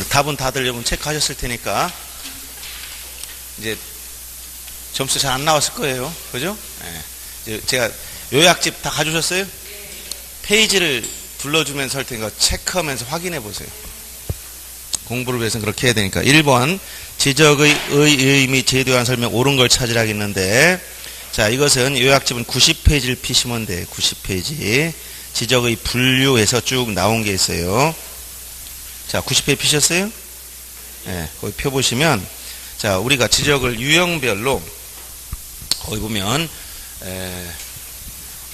답은 다들 여러분 체크하셨을 테니까 이제 점수 잘 안 나왔을 거예요. 그죠? 네. 제가 요약집 다 가져오셨어요? 페이지를 불러주면서 할 테니까 체크하면서 확인해 보세요. 공부를 위해서는 그렇게 해야 되니까. 1번 지적의 의미 제도에 대한 설명 옳은 걸 찾으라겠는데, 자, 이것은 요약집은 90페이지를 피시면 돼요. 90페이지. 지적의 분류에서 쭉 나온 게 있어요. 자, 90페이지 피셨어요? 네, 거기 펴보시면, 자, 우리가 지적을 유형별로, 거기 보면,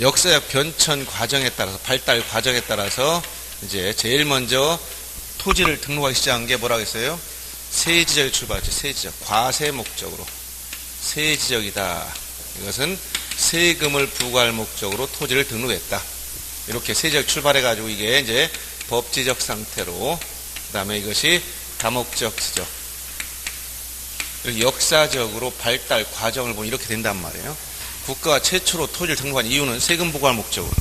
역사적 변천 과정에 따라서, 발달 과정에 따라서, 이제, 제일 먼저 토지를 등록하기 시작한 게 뭐라고 했어요? 세지적이 출발했죠. 세지적. 과세 목적으로. 세지적이다. 이것은 세금을 부과할 목적으로 토지를 등록했다. 이렇게 세지적 출발해가지고 이게 이제 법지적 상태로, 그 다음에 이것이 다목적 지적. 이렇게 역사적으로 발달 과정을 보면 이렇게 된단 말이에요. 국가가 최초로 토지를 등록한 이유는 세금 부과할 목적으로.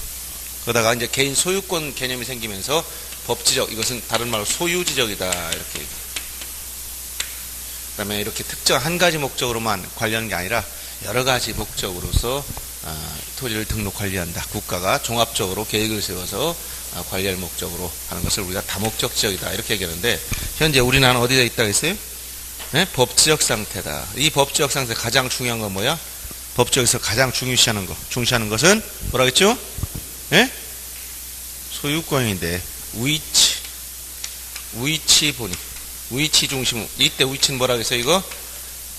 그러다가 이제 개인 소유권 개념이 생기면서 법지적, 이것은 다른 말로 소유지적이다. 이렇게. 그 다음에 이렇게 특정 한 가지 목적으로만 관리하는 게 아니라 여러 가지 목적으로서 토지를 등록 관리한다. 국가가 종합적으로 계획을 세워서 관리할 목적으로 하는 것을 우리가 다목적 지역이다. 이렇게 얘기하는데, 현재 우리나라는 어디에 있다고 했어요? 네? 법지적 상태다. 이 법지적 상태 가장 중요한 건 뭐야? 법지역에서 가장 중시하는 것은 뭐라고 했죠? 네? 소유권인데, 위치 보니. 위치 중심. 이때 위치는 뭐라고 했어요, 이거?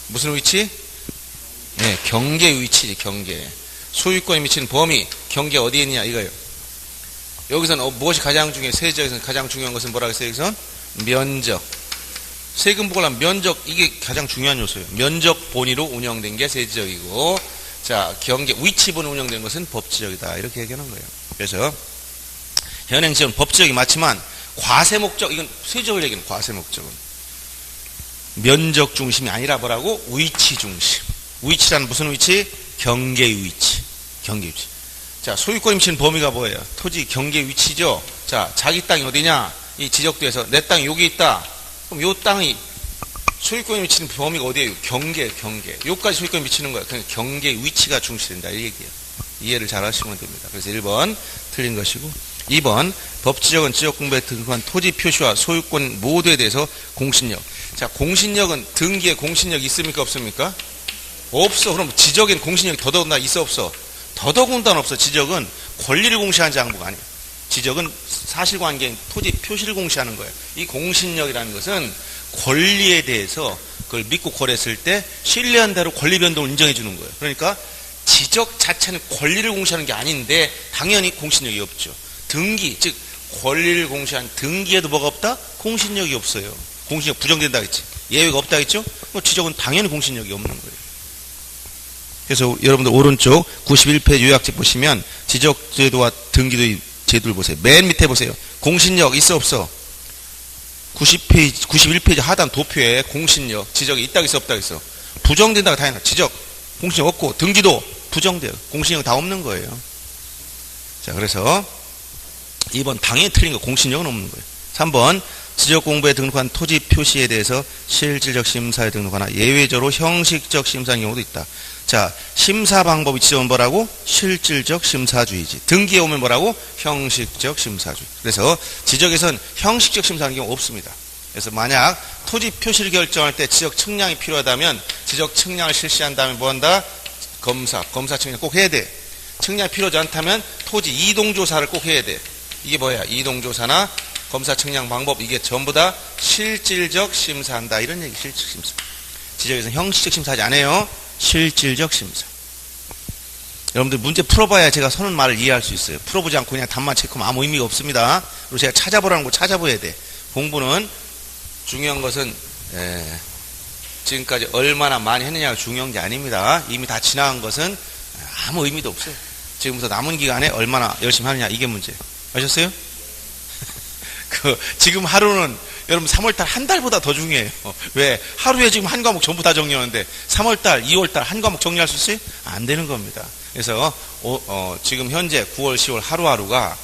무슨 위치? 네, 경계 위치지, 경계. 소유권이 미치는 범위, 경계 어디에 있느냐, 이거예요. 여기서는 무엇이 가장 중요해요? 세지적에서는 가장 중요한 것은 뭐라고 했어요, 여기서는? 면적. 세금 부과하려면 면적, 이게 가장 중요한 요소예요. 면적 본위로 운영된 게 세지적이고, 자, 경계, 위치 본위로 운영된 것은 법지적이다. 이렇게 얘기하는 거예요. 그래서, 현행 지역은 법지적이 맞지만, 과세 목적, 이건 세지적을 얘기하는 과세 목적은. 면적 중심이 아니라 뭐라고? 위치 중심. 위치란 무슨 위치? 경계 위치. 경계 위치. 자, 소유권이 미치는 범위가 뭐예요? 토지 경계 위치죠? 자, 자기 땅이 어디냐? 이 지적도에서 내 땅이 여기 있다. 그럼 요 땅이 소유권이 미치는 범위가 어디예요? 경계. 요까지 소유권이 미치는 거예요. 그러니까 경계 위치가 중시된다. 이 얘기예요. 이해를 잘 하시면 됩니다. 그래서 1번 틀린 것이고, 2번 법지적은 지적 공부에 등록한 토지 표시와 소유권 모두에 대해서 공신력. 자, 공신력은 등기에 공신력이 있습니까? 없습니까? 없어. 그럼 지적에는 공신력이 더더군다나 있어 없어? 더더군다나 없어. 지적은 권리를 공시하는 장부가 아니에요. 지적은 사실관계인 토지 표시를 공시하는 거예요. 이 공신력이라는 것은 권리에 대해서 그걸 믿고 거래했을 때 신뢰한 대로 권리 변동을 인정해 주는 거예요. 그러니까 지적 자체는 권리를 공시하는 게 아닌데 당연히 공신력이 없죠. 등기, 즉 권리를 공시한 등기에도 뭐가 없다? 공신력이 없어요. 공신력 부정된다 했지. 예외가 없다 했죠? 지적은 당연히 공신력이 없는 거예요. 그래서 여러분들 오른쪽 91페이지 요약집 보시면 지적제도와 등기도의 제도를 보세요. 맨 밑에 보세요. 공신력 있어 없어? 90페이지, 91페이지 하단 도표에 공신력, 지적이 있다 있어 없다 있어? 부정된다가 당연히 지적, 공신력 없고 등기도 부정돼요. 공신력 다 없는 거예요. 자, 그래서 2번 당연히 틀린 거, 공신력은 없는 거예요. 3번 지적공부에 등록한 토지 표시에 대해서 실질적 심사에 등록하나 예외적으로 형식적 심사인 경우도 있다. 자, 심사 방법이 지적은 뭐라고? 실질적 심사주의지. 등기에 오면 뭐라고? 형식적 심사주의. 그래서 지적에선 형식적 심사하는 경우 없습니다. 그래서 만약 토지 표시를 결정할 때 지적 측량이 필요하다면 지적 측량을 실시한 다음에 뭐한다? 검사 측량 꼭 해야 돼. 측량이 필요하지 않다면 토지 이동조사를 꼭 해야 돼. 이게 뭐야? 이동조사나 검사 측량 방법, 이게 전부 다 실질적 심사한다. 이런 얘기, 실질적 심사. 지적에서는 형식적 심사하지 않아요. 실질적 심사. 여러분들 문제 풀어봐야 제가 서는 말을 이해할 수 있어요. 풀어보지 않고 그냥 답만 체크하면 아무 의미가 없습니다. 그리고 제가 찾아보라는 거 찾아봐야 돼. 공부는 중요한 것은 지금까지 얼마나 많이 했느냐가 중요한 게 아닙니다. 이미 다 지나간 것은 아무 의미도 없어요. 지금부터 남은 기간에 얼마나 열심히 하느냐, 이게 문제예요. 아셨어요? 지금 하루는 여러분 3월달 한 달보다 더 중요해요. 왜? 하루에 지금 한 과목 전부 다 정리하는데 3월달, 2월달 한 과목 정리할 수 있어요? 안 되는 겁니다. 그래서 지금 현재 9월, 10월 하루하루가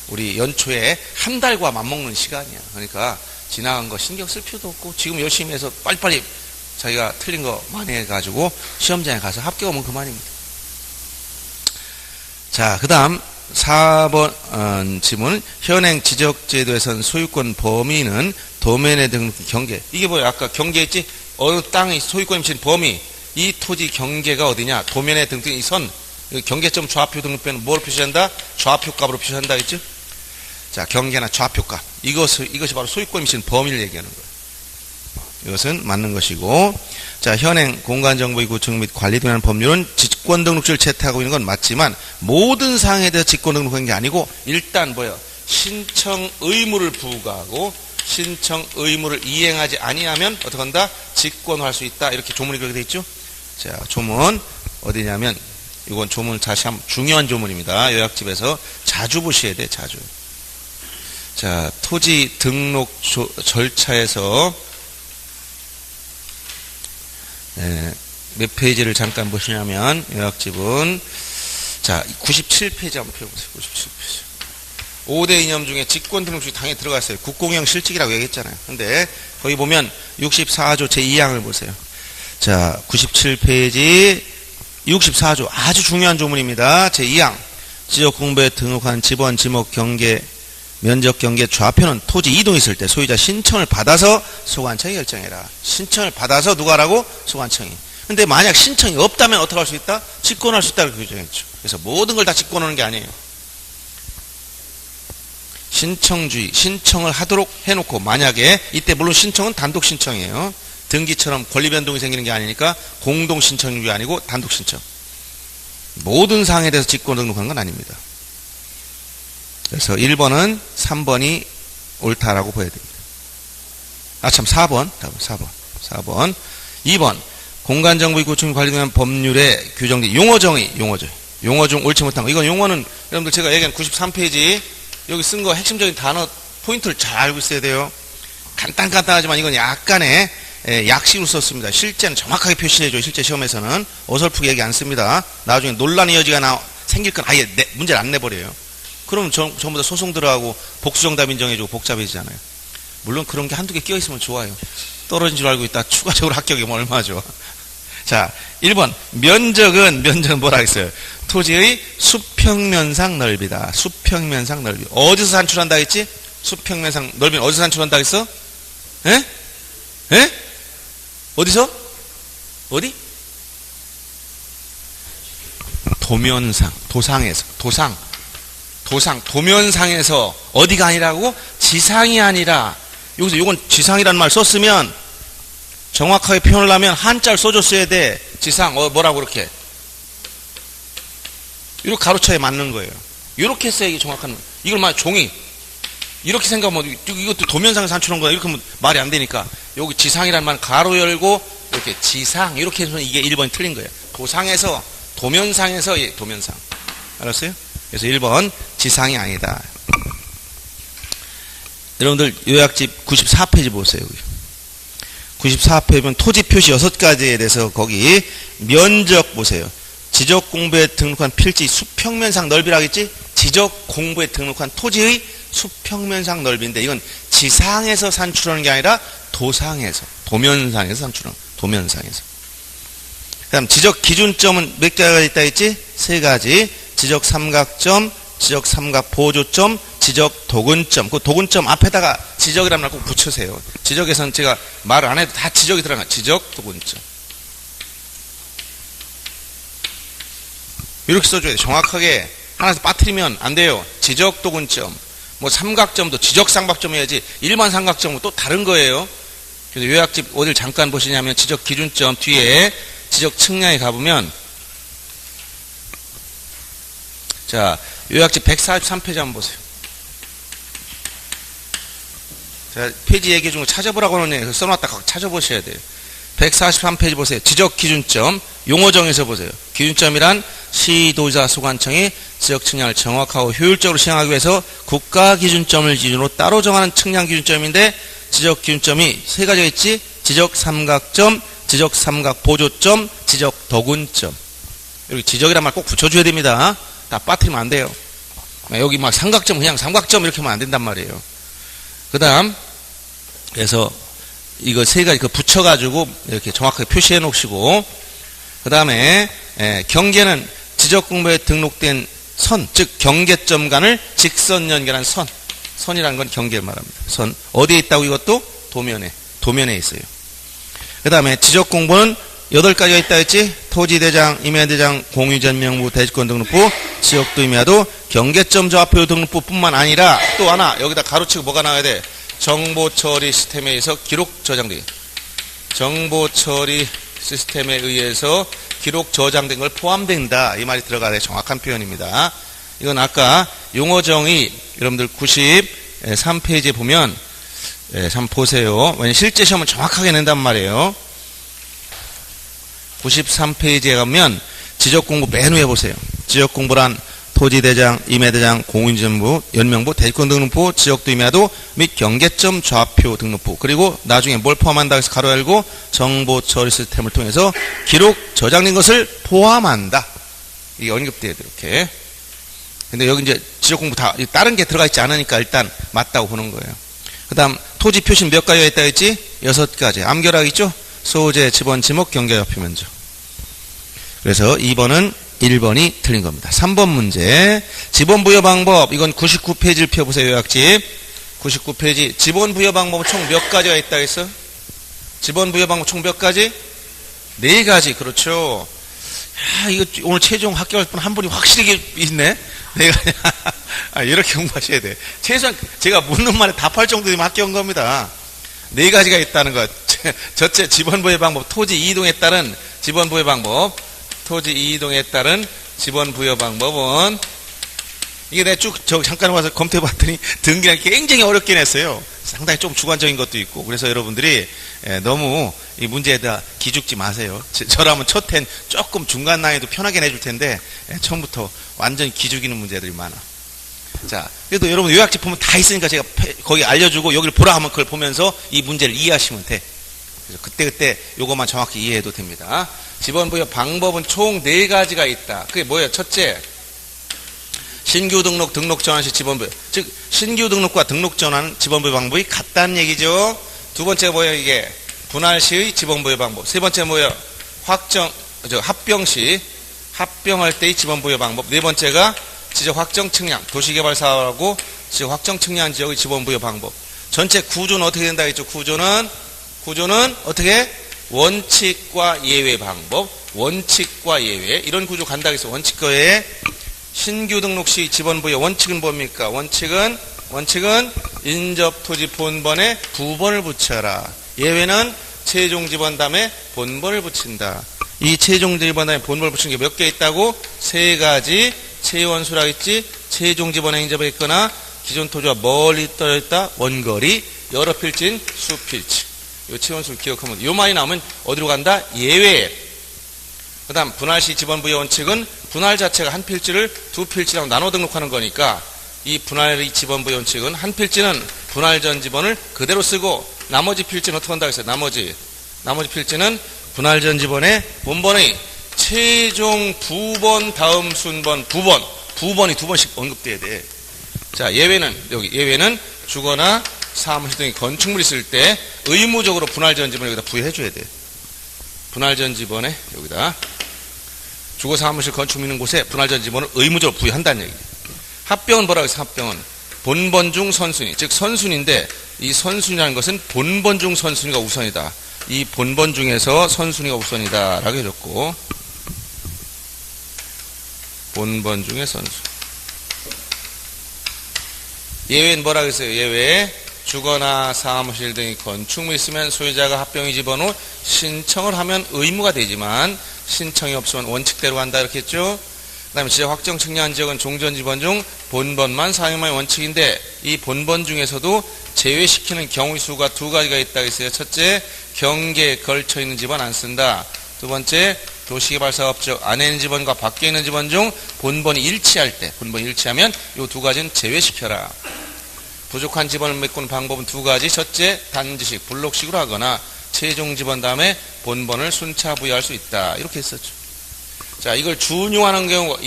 우리 연초에 한 달과 맞먹는 시간이야. 그러니까 지나간 거 신경 쓸 필요도 없고 지금 열심히 해서 빨리빨리 자기가 틀린 거 많이 해가지고 시험장에 가서 합격하면 그만입니다. 자, 그 다음 4번 질문. 현행 지적제도에선 소유권 범위는 도면에 등록 경계. 이게 뭐야? 아까 경계했지? 어느 땅의 소유권이 미친 범위. 이 토지 경계가 어디냐? 도면에 등록 이 선. 경계점 좌표 등록표는 뭘 표시한다? 좌표값으로 표시한다 했죠? 자, 경계나 좌표값. 이것이 바로 소유권이 미친 범위를 얘기하는 거예요. 이것은 맞는 것이고, 자, 현행 공간정보의 구축 및 관리에 관한 법률은 직권등록증을 채택하고 있는 건 맞지만 모든 사항에 대해서 직권등록한 게 아니고 일단 뭐예요? 신청 의무를 부과하고 신청 의무를 이행하지 아니하면 어떻게 한다? 직권할 수 있다. 이렇게 조문이 그렇게 되어 있죠? 자, 조문 어디냐면 이건 조문 다시 한번 중요한 조문입니다. 요약집에서 자주 보셔야 돼. 자주. 자, 토지 등록 절차에서 몇 페이지를 잠깐 보시냐면 요약집은 자 97페이지 한번 펴보세요. 97페이지 5대 이념 중에 직권등록증이 당연히 들어가 있어요. 국공영 실직이라고 얘기했잖아요. 근데 거기 보면 64조 제2항을 보세요. 자 97페이지 64조 아주 중요한 조문입니다. 제2항 지적공부에 등록한 지번 지목 경계 면적 경계 좌표는 토지 이동이 있을 때 소유자 신청을 받아서 소관청이 결정해라. 신청을 받아서 누가 하라고? 소관청이. 근데 만약 신청이 없다면 어떻게 할 수 있다? 직권할 수 있다고 규정했죠. 그래서 모든 걸 다 직권하는 게 아니에요. 신청주의, 신청을 하도록 해놓고 만약에 이때 물론 신청은 단독 신청이에요. 등기처럼 권리 변동이 생기는 게 아니니까 공동 신청이 아니고 단독 신청. 모든 사항에 대해서 직권 등록한 건 아닙니다. 그래서 1번은 3번이 옳다라고 보여야 됩니다. 아, 참, 4번. 4번. 2번. 공간정보의 구축 관리된 법률에 규정된 용어정의. 용어 중 옳지 못한 거. 이건 용어는 여러분들 제가 얘기한 93페이지 여기 쓴 거 핵심적인 단어 포인트를 잘 알고 있어야 돼요. 간단하지만 이건 약간의 약식으로 썼습니다. 실제는 정확하게 표시해줘요. 실제 시험에서는. 어설프게 얘기 안 씁니다. 나중에 논란의 여지가 생길 건 아예 문제를 안 내버려요. 그럼 전부 다 소송 들어가고 복수정답 인정해주고 복잡해지잖아요. 물론 그런 게 한두 개 끼어있으면 좋아요. 떨어진 줄 알고 있다 추가적으로 합격이면 얼마나 좋아. 자, 1번 면적은 뭐라 했어요? 토지의 수평면상 넓이다. 수평면상 넓이. 어디서 산출한다 했지? 수평면상 넓이는 어디서 산출한다 했어? 에? 어디서? 어디? 도면상, 도면상에서 어디가 아니라고? 지상이 아니라. 여기서 이건 지상이라는 말 썼으면 정확하게 표현을 하면 한자를 써줬어야 돼. 지상, 뭐라고 그렇게. 이렇게 가로쳐야 맞는 거예요. 이렇게 써야 이게 정확한, 이걸 만약 종이, 이렇게 생각하면 이것도 도면상에서 산출한 거야. 이렇게 하면 말이 안 되니까. 여기 지상이라는 말 가로 열고, 이렇게 지상, 이렇게 해서 이게 1번이 틀린 거예요. 도상에서, 도면상에서, 도면상. 알았어요? 그래서 1번 지상이 아니다. 여러분들 요약집 94페이지 보세요. 94페이지 보면 토지 표시 6가지에 대해서 거기 면적 보세요. 지적 공부에 등록한 필지 수평면상 넓이라고 했지? 지적 공부에 등록한 토지의 수평면상 넓이인데 이건 지상에서 산출하는 게 아니라 도상에서, 도면상에서 산출하는 도면상에서. 그 다음 지적 기준점은 몇 가지가 있다 했지? 3가지. 지적 삼각점, 지적 삼각 보조점, 지적 도근점. 그 도근점 앞에다가 지적이라는 말 꼭 붙여세요. 지적에서는 제가 말을 안 해도 다 지적이 들어가요. 지적 도근점. 이렇게 써줘야 돼요. 정확하게 하나에서 빠뜨리면 안 돼요. 지적 도근점. 뭐 삼각점도 지적 삼각점 해야지 일반 삼각점은 또 다른 거예요. 그래서 요약집 어딜 잠깐 보시냐면 지적 기준점 뒤에 지적 측량에 가보면 자, 요약집 143페이지 한번 보세요. 자, 페이지 얘기 중에 찾아보라고 하는 써놨다 찾아보셔야 돼요. 143페이지 보세요. 지적 기준점, 용어정에서 보세요. 기준점이란 시도지사 소관청이 지적 측량을 정확하고 효율적으로 시행하기 위해서 국가 기준점을 기준으로 따로 정하는 측량 기준점인데 지적 기준점이 3가지가 있지? 지적 삼각점, 지적 삼각 보조점, 지적 도근점. 여기 지적이란 말 꼭 붙여줘야 됩니다. 다 빠뜨리면 안 돼요. 여기 막 삼각점 그냥 삼각점 이렇게 하면 안 된단 말이에요. 그 다음 그래서 이거 세 가지 붙여가지고 이렇게 정확하게 표시해 놓으시고, 그 다음에 경계는 지적공부에 등록된 선, 즉 경계점간을 직선 연결한 선. 선이라는 건 경계를 말합니다. 선. 어디에 있다고? 이것도 도면에 있어요. 그 다음에 지적공부는 8가지가 있다 했지? 토지대장, 임야대장, 공유전명부, 대지권 등록부, 지역도 임야도, 경계점 좌표 등록부 뿐만 아니라 또 하나 여기다 가로치고 뭐가 나와야 돼? 정보처리 시스템에 의해서 기록 저장되기. 정보처리 시스템에 의해서 기록 저장된 걸 포함된다. 이 말이 들어가야 돼. 정확한 표현입니다. 이건 아까 용어정의 여러분들 93페이지에 보면 한번 보세요. 왜냐면 실제 시험은 정확하게 낸단 말이에요. 93페이지에 가면 지적공부 맨 위에 보세요. 지적공부란 토지대장, 임야대장, 공인정부, 연명부, 대지권 등록부, 지역도 임야도 및 경계점 좌표 등록부, 그리고 나중에 뭘 포함한다 해서 가로 열고 정보처리 시스템을 통해서 기록 저장된 것을 포함한다. 이게 언급돼야 돼. 이렇게. 근데 여기 이제 지적공부 다 다른 게 들어가 있지 않으니까 일단 맞다고 보는 거예요. 그 다음 토지 표시는 몇 가지가 있다 했지? 6가지. 암결하기 있죠? 소재, 지번, 지목, 경계, 좌표, 면적. 그래서 2번은 1번이 틀린 겁니다. 3번 문제. 지번 부여 방법. 이건 99페이지를 펴보세요. 요약집. 99페이지. 지번 부여 방법은 총 몇 가지가 있다 했어? 지번 부여 방법 총 몇 가지? 4가지. 그렇죠. 야, 이거 오늘 최종 합격할 분 한 분이 확실히 있네. 내가 이렇게 공부하셔야 돼. 최소한 제가 묻는 말에 답할 정도 되면 합격한 겁니다. 4가지가 있다는 것. 첫째, 지번부여 방법. 토지 이동에 따른 지번부여 방법. 토지 이동에 따른 지번부여 방법은 이게 내가 쭉 잠깐 와서 검토해 봤더니 등기가 굉장히 어렵긴 했어요. 상당히 좀 주관적인 것도 있고. 그래서 여러분들이 너무 이 문제에다 기죽지 마세요. 저라면 첫텐 조금 중간 난이도 편하게 내줄 텐데 처음부터 완전히 기죽이는 문제들이 많아. 자, 그래도 여러분 요약집 보면 다 있으니까 제가 거기 알려주고 여기를 보라 하면 그걸 보면서 이 문제를 이해하시면 돼. 그래서 그때 요것만 정확히 이해해도 됩니다. 지번부여 방법은 총 4가지가 있다. 그게 뭐예요? 첫째, 신규 등록, 등록 전환 시 지번부여. 즉 신규 등록과 등록 전환 지번부여 방법이 같다는 얘기죠. 두 번째가 뭐예요? 이게 분할 시의 지번부여 방법. 세 번째 뭐예요? 합병 시, 합병할 때의 지번부여 방법. 네 번째가 지적 확정 측량, 도시개발 사업하고 지적 확정 측량 지역의 지번부여 방법. 전체 구조는 어떻게 된다 했죠? 구조는 어떻게? 원칙과 예외 방법, 원칙과 예외. 이런 구조 간다 해서 원칙과 예외. 신규 등록 시 지번부여 원칙은 뭡니까? 원칙은 인접토지 본번에 부번을 붙여라. 예외는 최종 지번 다음에 본번을 붙인다. 이 최종 지번 다음에 본번을 붙인 게 몇 개 있다고? 3가지. 최원수라 했지? 최종 지번에 인접해 있거나 기존 토지와 멀리 떨어져 있다. 원거리. 여러 필지인 수필지. 이 최원수를 기억하면 요 말이 나오면 어디로 간다? 예외. 그 다음 분할시 지번부여 원칙은 분할 자체가 한 필지를 두 필지라고 나눠 등록하는 거니까 이 분할의 지번부여 원칙은 한 필지는 분할 전 지번을 그대로 쓰고 나머지 필지는 어떻게 한다고 했어요? 나머지 필지는 분할 전 지번의 본번의 최종 부번 다음 순번 부번이 2번씩 언급돼야 돼. 자, 예외는 주거나 사무실 등의 건축물 있을 때 의무적으로 분할 전 지번을 여기다 부여해 줘야 돼. 분할 전 지번에 여기다 주거 사무실 건축물 있는 곳에 분할 전 지번을 의무적으로 부여한다는 얘기예요. 합병은 뭐라고 해서 합병은 본번 중 선순위, 즉 선순위인데 이 선순위라는 것은 본번 중 선순위가 우선이다. 이 본번 중에서 선순위가 우선이다 라고 해줬고, 본번 중에 선순위. 예외는 뭐라고 했어요? 예외 주거나 사무실 등의 건축물 있으면 소유자가 합병의 지번 후 신청을 하면 의무가 되지만 신청이 없으면 원칙대로 한다 이렇게 했죠. 그 다음에 지적 확정 측량한 지역은 종전 지번 중 본번만 사용하는 원칙인데 이 본번 중에서도 제외시키는 경우의 수가 2가지가 있다고 했어요. 첫째, 경계에 걸쳐 있는 지번 안 쓴다. 두 번째, 도시개발사업적 안에 있는 지번과 밖에 있는 지번 중 본번이 일치할 때, 본번이 일치하면 이 2가지는 제외시켜라. 부족한 지번을 메꾸는 방법은 2가지. 첫째, 단지식, 블록식으로 하거나 최종 지번 다음에 본번을 순차 부여할 수 있다. 이렇게 했었죠. 자, 이걸 준용하는 경우,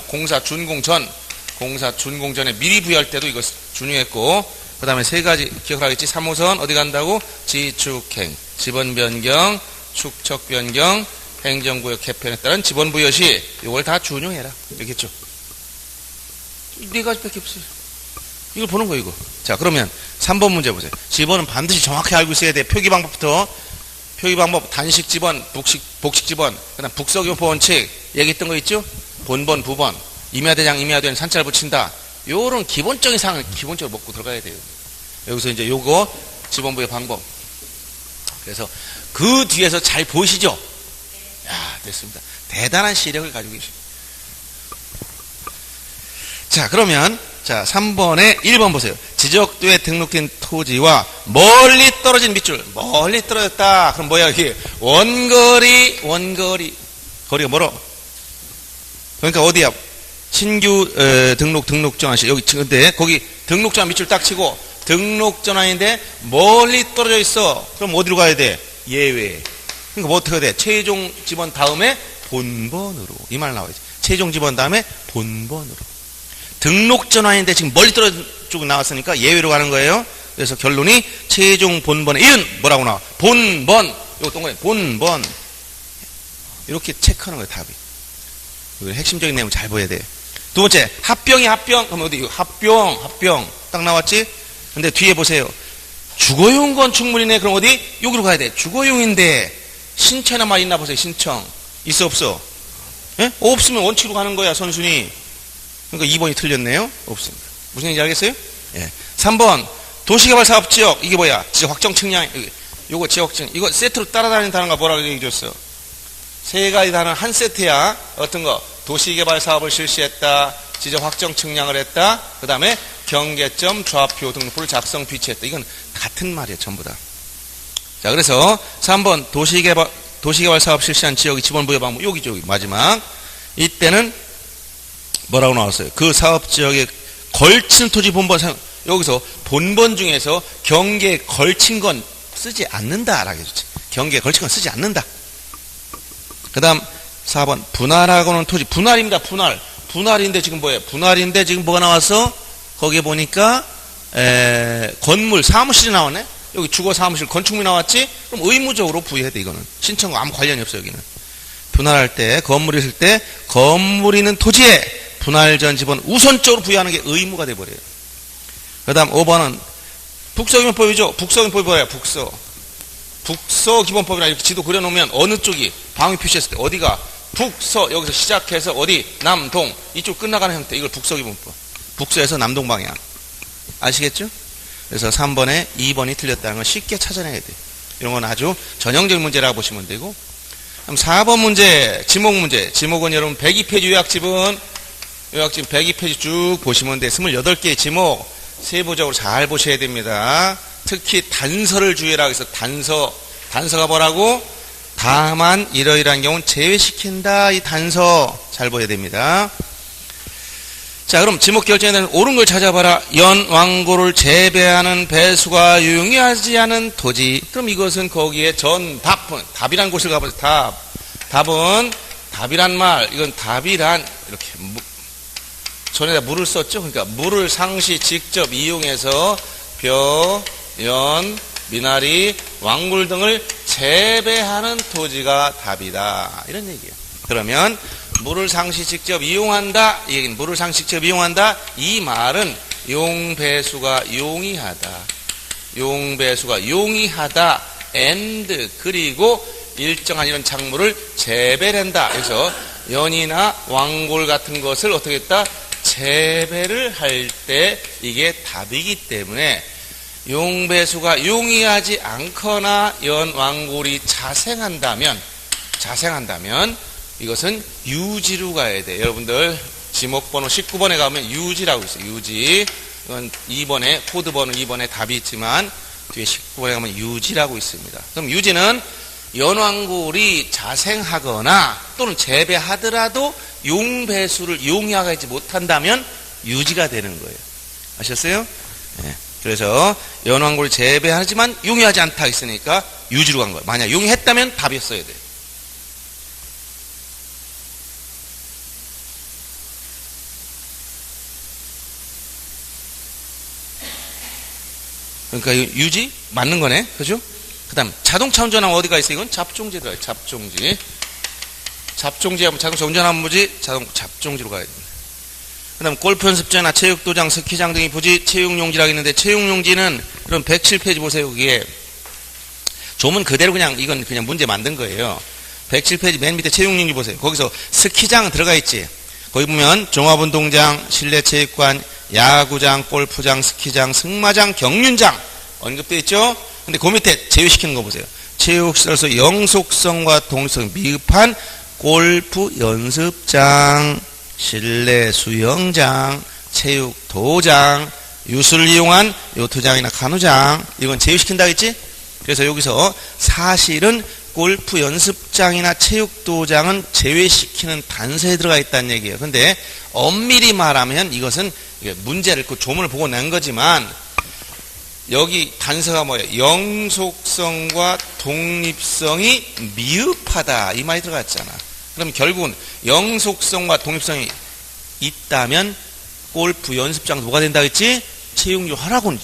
공사 준공 전에 미리 부여할 때도 이거 준용했고, 그 다음에 세 가지 기억하겠지. 3호선 어디 간다고? 지축행, 지번 변경, 축척 변경, 행정구역 개편에 따른 지번 부여 시 이걸 다 준용해라. 알겠죠? 네 가지밖에 없어요. 이걸 보는 거예요, 이거. 자, 그러면 3번 문제 보세요. 지번은 반드시 정확히 알고 있어야 돼. 표기 방법부터. 표기 방법, 단식 지번, 복식 지번, 그 다음 북서교포 원칙, 얘기했던 거 있죠? 본번, 부번, 임야대장, 임야대는 산자를 붙인다. 요런 기본적인 사항을 기본적으로 먹고 들어가야 돼요. 여기서 이제 요거 지번부의 방법. 그래서 그 뒤에서 잘 보이시죠? 야, 됐습니다. 대단한 시력을 가지고 계십니다. 자, 그러면 자, 3번에 1번 보세요. 지적도에 등록된 토지와 멀리 떨어진 밑줄. 멀리 떨어졌다. 그럼 뭐야, 이게? 원거리. 거리가 멀어. 그러니까 어디야? 신규 등록전환시. 여기, 근데 거기 등록전환 밑줄 딱 치고 등록전환인데 멀리 떨어져 있어. 그럼 어디로 가야 돼? 예외. 그러니까 뭐 어떻게 돼? 최종 지번 다음에 본번으로. 이 말 나와야지. 최종 지번 다음에 본번으로. 등록전환인데 지금 멀리 떨어지고 나왔으니까 예외로 가는 거예요. 그래서 결론이 최종 본번의 1은 뭐라고 나와? 본번. 이거 동그라미 본번. 이렇게 체크하는 거예요, 답이. 이거 핵심적인 내용 잘 보여야 돼. 두 번째, 합병이 합병. 그럼 어디? 합병. 딱 나왔지? 근데 뒤에 보세요. 주거용 건축물이네. 그럼 어디? 여기로 가야 돼. 주거용인데 신청이나 말 있나 보세요. 신청. 있어, 없어? 예? 없으면 원칙으로 가는 거야, 선순위. 그러니까 2번이 틀렸네요. 없습니다. 무슨 얘기인지 알겠어요? 예. 3번 도시개발사업지역. 이게 뭐야? 지적 확정 측량. 요거 지적 확정. 이거 세트로 따라다니는 단어가 뭐라고 얘기 줬어? 세 가지 단어 한 세트야. 어떤 거? 도시개발사업을 실시했다. 지적 확정 측량을 했다. 그 다음에 경계점, 좌표 등록부를 작성, 비치했다. 이건 같은 말이에요. 전부 다. 자, 그래서 3번 도시개발 사업 실시한 지역의 지번 부여 방법. 여기죠. 여기 마지막. 이때는 뭐라고 나왔어요? 그 사업 지역에 걸친 토지 본번 사용. 여기서 본번 중에서 경계에 걸친 건 쓰지 않는다라고 해줬지. 경계에 걸친 건 쓰지 않는다. 그 다음 4번 분할하고는 토지. 분할입니다. 분할인데 지금 뭐예요? 분할인데 지금 뭐가 나왔어? 거기에 보니까 건물 사무실이 나왔네. 여기 주거 사무실 건축물이 나왔지? 그럼 의무적으로 부여해야 돼. 이거는 신청과 아무 관련이 없어요. 여기는 분할할 때 건물이 있을 때 건물이 있는 토지에 분할 전 지번 우선적으로 부여하는 게 의무가 돼버려요. 그 다음 5번은 북서기본법이죠. 북서기본법이 뭐예요? 북서기본법이라 이렇게 지도 그려놓으면 어느 쪽이 방위 표시했을 때 어디가 북서 여기서 시작해서 어디 남동 이쪽 끝나가는 형태. 이걸 북서기본법. 북서에서 남동 방향. 아시겠죠? 그래서 3번에 2번이 틀렸다는 걸 쉽게 찾아내야 돼요. 이런 건 아주 전형적인 문제라고 보시면 되고. 그럼 4번 문제, 지목 문제. 지목은 여러분 102페이지 요약집은 102페이지 쭉 보시면 돼. 28개의 지목 세부적으로 잘 보셔야 됩니다. 특히 단서를 주의하라 해서 단서가 뭐라고? 다만 이러이러한 경우는 제외시킨다. 이 단서 잘 보여야 됩니다. 자, 그럼 지목 결정에 대한 옳은 걸 찾아봐라. 연왕고를 재배하는 배수가 유용하지 않은 토지. 그럼 이것은 거기에 답이란 곳을 가보세요. 답은 답이란 말. 이건 답이란 이렇게 전에다 물을 썼죠. 그러니까 물을 상시 직접 이용해서 벼, 연, 미나리, 왕굴 등을 재배하는 토지가 답이다. 이런 얘기예요. 그러면 물을 상시 직접 이용한다. 이 얘기는 물을 상시 직접 이용한다. 이 말은 용배수가 용이하다. and 그리고 일정한 이런 작물을 재배한다. 그래서 연이나 왕골 같은 것을 어떻게 했다? 재배를 할 때 이게 답이기 때문에 용배수가 용이하지 않거나 연왕골이 자생한다면 이것은 유지로 가야 돼. 여러분들 지목번호 19번에 가면 유지라고 있어요. 유지. 이건 2번에 코드번호 2번에 답이 있지만 뒤에 19번에 가면 유지라고 있습니다. 그럼 유지는 연왕골이 자생하거나 또는 재배하더라도 용배수를 용이하지 못한다면 유지가 되는 거예요. 아셨어요? 네. 그래서 연왕골이 재배하지만 용이하지 않다 했으니까 유지로 간 거예요. 만약 용이했다면 답이었어야 돼요. 그러니까 이거 유지 맞는 거네. 그죠? 그 다음 자동차 운전하면 어디가 있어? 이건 잡종지에 들어가요. 잡종지. 잡종지 하면 자동차 운전하면 뭐지? 잡종지로 가야 됩니다. 그 다음 골프 연습장이나 체육도장, 스키장 등이 부지 채용용지라고 있는데, 채용용지는 그럼 107페이지 보세요. 그게 조문 그대로 그냥 이건 그냥 문제 만든 거예요. 107페이지 맨 밑에 채용용지 보세요. 거기서 스키장 들어가 있지. 거기 보면 종합운동장, 실내체육관, 야구장, 골프장, 스키장, 승마장, 경륜장 언급되어 있죠. 근데 그 밑에 제외시키는 거 보세요. 체육시설에서 영속성과 동일성 미흡한 골프 연습장, 실내 수영장, 체육도장, 유수를 이용한 요트장이나 카누장, 이건 제외시킨다 했지? 그래서 여기서 사실은 골프 연습장이나 체육도장은 제외시키는 단서에 들어가 있다는 얘기예요. 근데 엄밀히 말하면 이것은 문제를 그 조문을 보고 낸 거지만, 여기 단서가 뭐예요? 영속성과 독립성이 미흡하다 이 말이 들어갔잖아. 그럼 결국은 영속성과 독립성이 있다면 골프 연습장도 뭐가 된다 했지? 채용료 하라고는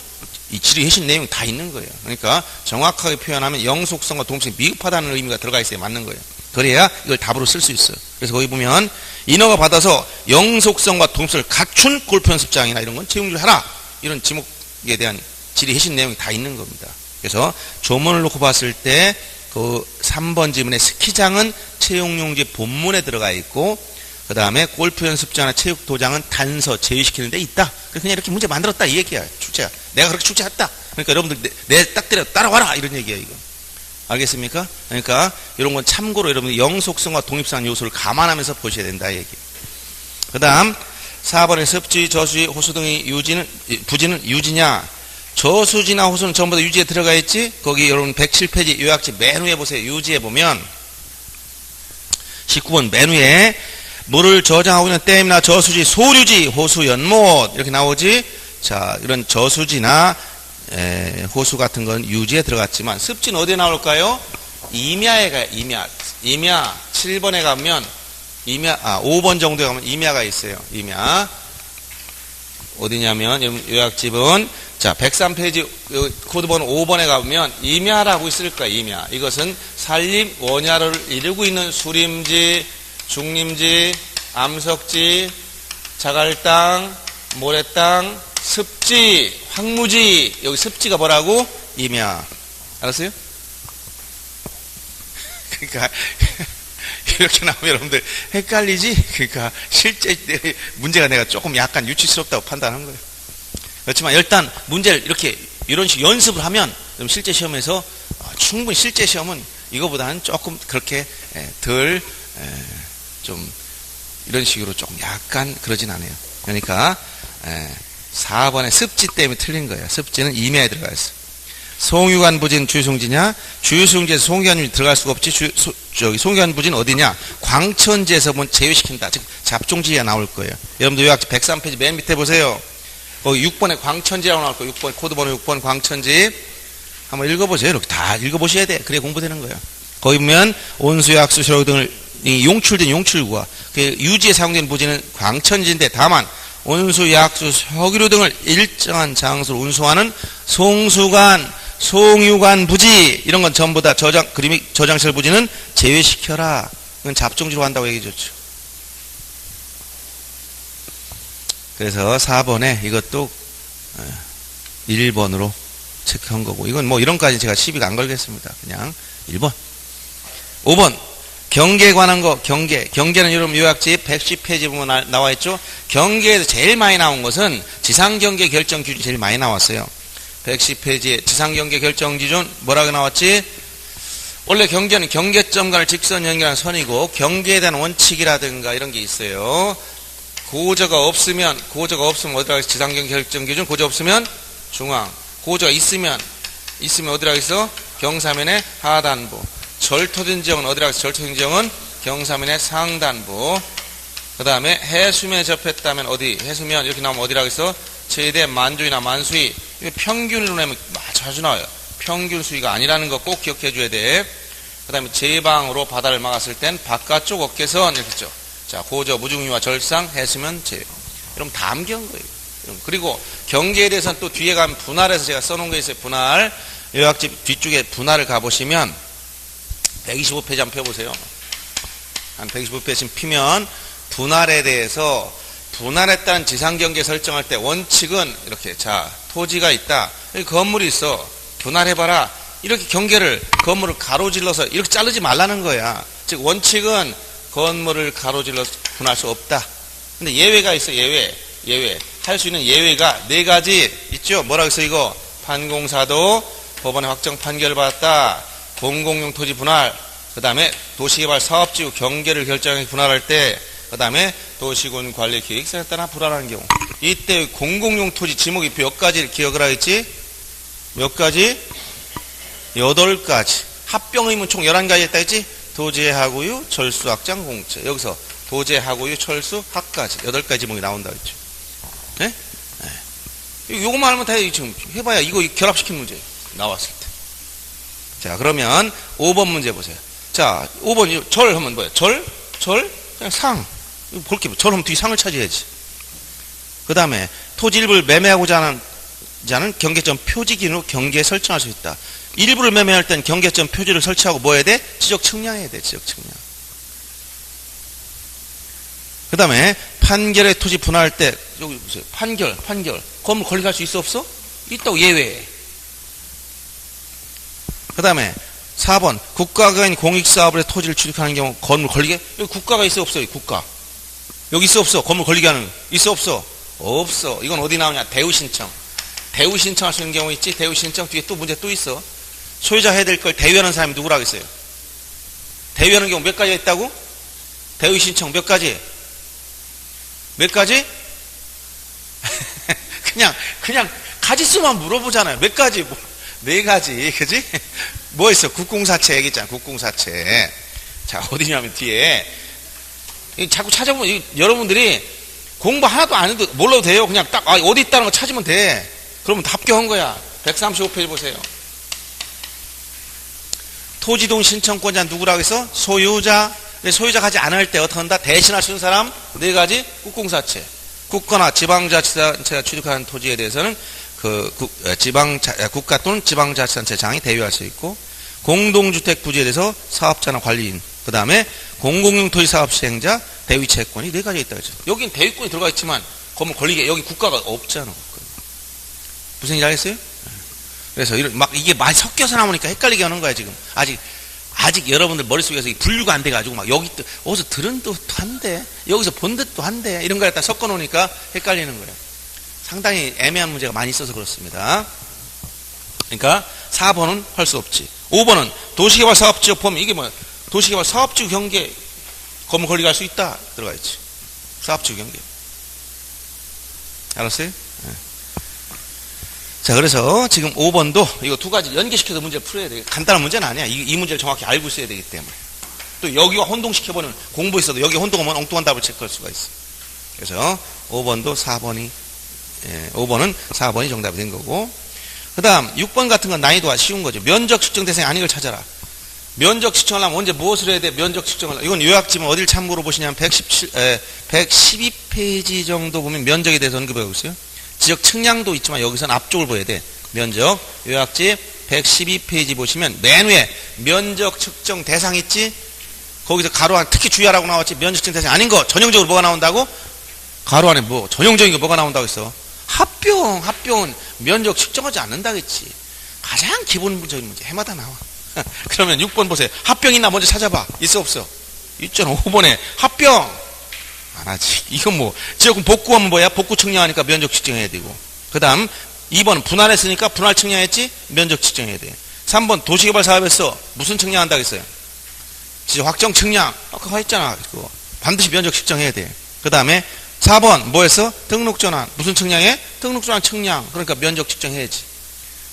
이 질의 해신 내용이 다 있는 거예요. 그러니까 정확하게 표현하면 영속성과 독립성이 미흡하다는 의미가 들어가 있어야 맞는 거예요. 그래야 이걸 답으로 쓸 수 있어요. 그래서 거기 보면 인허가 받아서 영속성과 독립성을 갖춘 골프 연습장이나 이런 건 채용료를 하라, 이런 지목에 대한 질의 해신 내용이 다 있는 겁니다. 그래서 조문을 놓고 봤을 때 그 3번 지문의 스키장은 채용용지 본문에 들어가 있고, 그 다음에 골프 연습장이나 체육도장은 단서 제외시키는 데 있다. 그냥 이렇게 문제 만들었다 이 얘기야. 출제야. 내가 그렇게 출제했다. 그러니까 여러분들 내 딱 때려 따라와라 이런 얘기야 이거. 알겠습니까? 그러니까 이런 건 참고로 여러분들 영속성과 독립성 요소를 감안하면서 보셔야 된다 이 얘기. 그 다음 4번의 습지, 저수지, 호수 등의 부지는 유지냐? 저수지나 호수는 전부 다 유지에 들어가 있지? 거기 여러분 107페이지 요약지 맨 위에 보세요. 유지에 보면 19번 맨 위에 물을 저장하고 있는 댐이나 저수지, 소류지, 호수 연못 이렇게 나오지? 자, 이런 저수지나 호수 같은 건 유지에 들어갔지만 습지는 어디에 나올까요? 임야에 가요. 임야 7번에 가면 5번 정도에 가면 임야가 있어요. 임야 어디냐면 요약집은 자 103페이지 코드번호 5번에 가보면 임야라고 있을 거야. 임야. 이것은 산림 원야를 이루고 있는 수림지, 중림지, 암석지, 자갈땅, 모래땅, 습지, 황무지. 여기 습지가 뭐라고? 임야. 알았어요? 그러니까 이렇게 나오면 여러분들 헷갈리지? 그러니까 실제 문제가 내가 조금 약간 유치스럽다고 판단한 거예요. 그렇지만 일단 문제를 이렇게 이런 식으로 연습을 하면 실제 시험에서 충분히 실제 시험은 이거보다는 조금 그렇게 덜 좀 이런 식으로 조금 약간 그러진 않아요. 그러니까 4번의 습지 때문에 틀린 거예요. 습지는 임야에 들어가 있어. 송유관 부지는 주유송지냐? 주유송지에서 송유관 부지 들어갈 수가 없지. 송유관 부지는 어디냐? 광천지에서 제외시킨다. 즉 잡종지가 나올 거예요. 여러분들 요약지 103페이지 맨 밑에 보세요. 거기 6번에 광천지라고 나올 거예요. 6번 코드번호 6번 광천지 한번 읽어보세요. 이렇게 다 읽어보셔야 돼. 그래야 공부되는 거예요. 거기 보면 온수, 약수, 시력 등을 용출된 용출구와 그 유지에 사용되는 부지는 광천지인데, 다만 온수, 약수, 석유류 등을 일정한 장소로 운수하는 송수관, 송유관 부지 이런 건 전부 다 저장시설 부지는 제외시켜라. 이건 잡종지로 한다고 얘기해 줬죠. 그래서 4번에 이것도 1번으로 체크한 거고, 이건 뭐 이런까지 제가 시비가 안 걸겠습니다. 그냥 1번. 5번 경계에 관한 거. 경계는 여러분 요약지 110페이지 보면 나와 있죠. 경계에서 제일 많이 나온 것은 지상경계 결정 기준이 제일 많이 나왔어요. 110페이지에 지상경계 결정 기준 뭐라고 나왔지? 원래 경계는 경계점과를 직선 연결한 선이고, 경계에 대한 원칙이라든가 이런 게 있어요. 고저가 없으면 어디라고 있어? 지상경계 결정 기준. 고저 없으면 중앙. 고저가 있으면 어디라고 있어? 경사면의 하단부. 절토된 지형은 어디라고 있어? 절토된 지형은 경사면의 상단부. 그 다음에 해수면에 접했다면 어디? 해수면 이렇게 나오면 어디라고 있어? 최대 만조이나 만수위. 평균으로 내면 자주 나와요. 평균 수위가 아니라는 거 꼭 기억해 줘야 돼. 그 다음에 제방으로 바다를 막았을 땐 바깥쪽 어깨선 이렇게 있죠. 자, 고저, 무중위와 절상, 해수면 제외. 여러분 다 암기한 거예요. 그리고 경계에 대해서는 또 뒤에 가면 분할해서 제가 써놓은 게 있어요. 분할. 요약집 뒤쪽에 분할을 가보시면 125페이지 한번 펴보세요. 한 125페이지 피면 분할에 대해서 분할했다는 지상경계 설정할 때 원칙은 이렇게, 자, 토지가 있다. 여기 건물이 있어. 분할해봐라. 이렇게 경계를, 건물을 가로질러서 이렇게 자르지 말라는 거야. 즉 원칙은 건물을 가로질러서 분할 수 없다. 근데 예외가 있어. 예외 할 수 있는 예외가 4가지 있죠. 뭐라고 했어 이거? 판공사도 법원의 확정 판결을 받았다. 공공용 토지 분할, 그 다음에 도시개발 사업지구 경계를 결정해 분할할 때, 그 다음에 도시군 관리 계획서에 따라 분할하는 경우, 이때 공공용 토지 지목이 몇 가지를 기억을 하겠지? 몇 가지? 8가지. 합병의무 총 11가지 했다 했지? 도제, 하구유, 철수, 확장, 공채. 여기서 도제, 하구유, 철수, 학까지 8가지 지목이 나온다 했죠. 네? 네. 요거만 하면 다 지금 해봐야 이거 결합시킨 문제 나왔을 때. 자, 그러면 5번 문제 보세요. 자, 5번 절 하면 뭐야? 절? 그냥 상. 볼게. 절 하면 뒤 상을 차지해야지. 그 다음에 토지 일부를 매매하고자 하는 자는 경계점 표지 기준으로 경계에 설정할 수 있다. 일부를 매매할 땐 경계점 표지를 설치하고 뭐 해야 돼? 지적 측량해야 돼. 지적 측량. 그 다음에 판결의 토지 분할할 때, 여기 보세요. 판결. 건물 권리할 수 있어 없어? 있다고 예외. 그 다음에 4번 국가가 인 공익사업을 해 토지를 취득하는 경우 건물 권리게? 여기 국가가 있어 없어? 여기 국가. 여기 있어 없어? 건물 권리게 하는 있어 없어? 없어. 이건 어디 나오냐? 대우신청. 대우신청할 수 있는 경우 있지? 대우신청 뒤에 또 문제 또 있어. 소유자 해야 될 걸 대위하는 사람이 누구라고 했어요? 대위하는 경우 몇 가지가 있다고? 대우신청 몇 가지? 몇 가지? 그냥 가지수만 물어보잖아요. 몇 가지? 뭐, 4가지. 그지? 뭐 있어? 국공사채 얘기했잖아. 국공사채. 자, 어디냐면 뒤에. 자꾸 찾아보면, 여러분들이 공부 하나도 안 해도 몰라도 돼요. 그냥 딱, 어디 있다는 거 찾으면 돼. 그러면 다 합격한 거야. 135페이지 보세요. 토지동 신청권자 누구라고 해서? 소유자. 소유자 가지 않을 때 어떻게 한다? 대신할 수 있는 사람 4가지 국공사채. 국가나 지방자치단체가 취득하는 토지에 대해서는 국가 또는 지방자치단체장이 대위할 수 있고, 공동주택 부지에 대해서 사업자나 관리인, 그 다음에 공공용 토지 사업 시행자, 대위 채권이 4가지 있다 그랬죠. 여긴 대위권이 들어가 있지만 건물 권리계 여기 국가가 없잖아. 무슨 얘기 알겠어요? 그래서 이게 많이 섞여서 나오니까 헷갈리게 하는 거야 지금. 아직 여러분들 머릿속에서 분류가 안 돼가지고 막 여기 어디서 들은 듯도 한데 여기서 본 듯도 한데 이런 걸 갖다 섞어 놓으니까 헷갈리는 거예요. 상당히 애매한 문제가 많이 있어서 그렇습니다. 그러니까 4번은 할 수 없지. 5번은 도시개발 사업지역 보면 이게 뭐야? 도시개발 사업지구 경계 건물 권리가 할 수 있다 들어가 있지. 사업지구 경계. 알았어요? 네. 자, 그래서 지금 5번도 이거 2가지 연계시켜서 문제를 풀어야 돼. 간단한 문제는 아니야. 이 문제를 정확히 알고 있어야 되기 때문에. 또 여기와 혼동시켜보면 공부했어도 여기 혼동하면 엉뚱한 답을 체크할 수가 있어. 그래서 5번도 4번이 5번은 4번이 정답이 된 거고, 그 다음 6번 같은 건 난이도가 쉬운 거죠. 면적 측정 대상이 아닌 걸 찾아라. 면적 측정을 하면 언제 무엇을 해야 돼? 면적 측정을. 이건 요약지면 어딜 참고로 보시냐면 112페이지 정도 보면 면적에 대해서 언급하고 있어요. 지적 측량도 있지만 여기서는 앞쪽을 보여야 돼. 면적 요약지 112페이지 보시면 맨 위에 면적 측정 대상 있지? 거기서 가로 안에 특히 주의하라고 나왔지. 면적 측정 대상이 아닌 거 전형적으로 뭐가 나온다고? 가로 안에 뭐 전형적인 게 뭐가 나온다고 했어? 합병은 면적 측정하지 않는다겠지. 가장 기본적인 문제 해마다 나와. 그러면 6번 보세요. 합병 있나 먼저 찾아봐. 있어 없어? 있잖아. 5번에 합병 안 하지. 이건 뭐 지역은 복구하면 뭐야? 복구 측량하니까 면적 측정해야 되고, 그 다음 2번은 분할했으니까 분할 측량했지? 면적 측정해야 돼. 3번 도시개발 사업에서 무슨 측량한다고 했어요? 지적 확정 측량. 아까 했잖아. 그거 반드시 면적 측정해야 돼. 그 다음에 4번 뭐했어? 등록전환. 무슨 측량해? 등록전환 측량. 그러니까 면적 측정해야지.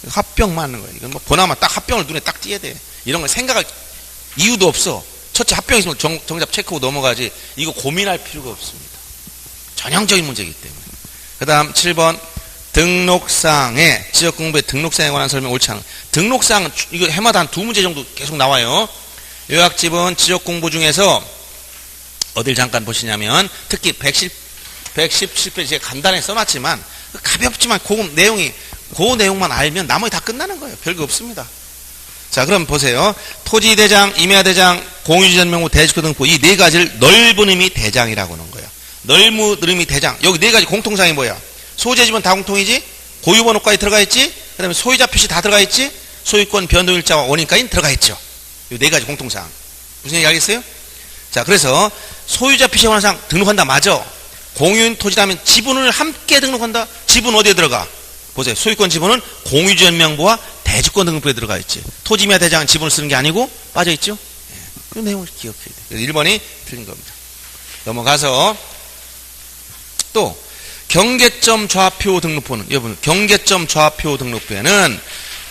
합병 맞는 거야. 이건 뭐 보나마 딱 합병을 눈에 딱 띄어야 돼. 이런 걸 생각할 이유도 없어. 첫째 합병 있으면 정답 체크하고 넘어가지. 이거 고민할 필요가 없습니다. 전형적인 문제이기 때문에. 그 다음 7번 등록상에 지역공부의 등록상에 관한 설명 옳지 않은. 등록상 이거 해마다 한 2문제 정도 계속 나와요. 요약집은 지역공부 중에서 어딜 잠깐 보시냐면 특히 117페이지에 간단히 써놨지만 가볍지만 그 내용만 알면 나머지 다 끝나는 거예요. 별거 없습니다. 자, 그럼 보세요. 토지대장, 임야대장, 공유지전명부, 대지권 등부 이 네 가지를 넓은 의미 대장이라고 하는 거예요. 넓은 의미 대장. 여기 네 가지 공통사항이 뭐야? 소재지분 다 공통이지? 고유번호까지 들어가 있지? 그 다음에 소유자 표시 다 들어가 있지? 소유권 변동일자와 원인까지 들어가 있죠. 이 네 가지 공통사항. 무슨 얘기 알겠어요? 자, 그래서 소유자 표시 관한사항 등록한다. 맞아. 공유인 토지라면 지분을 함께 등록한다. 지분 어디에 들어가? 보세요. 소유권 지분은 공유지전명부와 대지권 등록부에 들어가 있지. 토지임야 대장은 지분을 쓰는 게 아니고 빠져 있죠. 이 내용을 기억해야 돼. 그래서 1번이 틀린 겁니다. 넘어가서 또 경계점 좌표 등록부는 여러분 경계점 좌표 등록부에는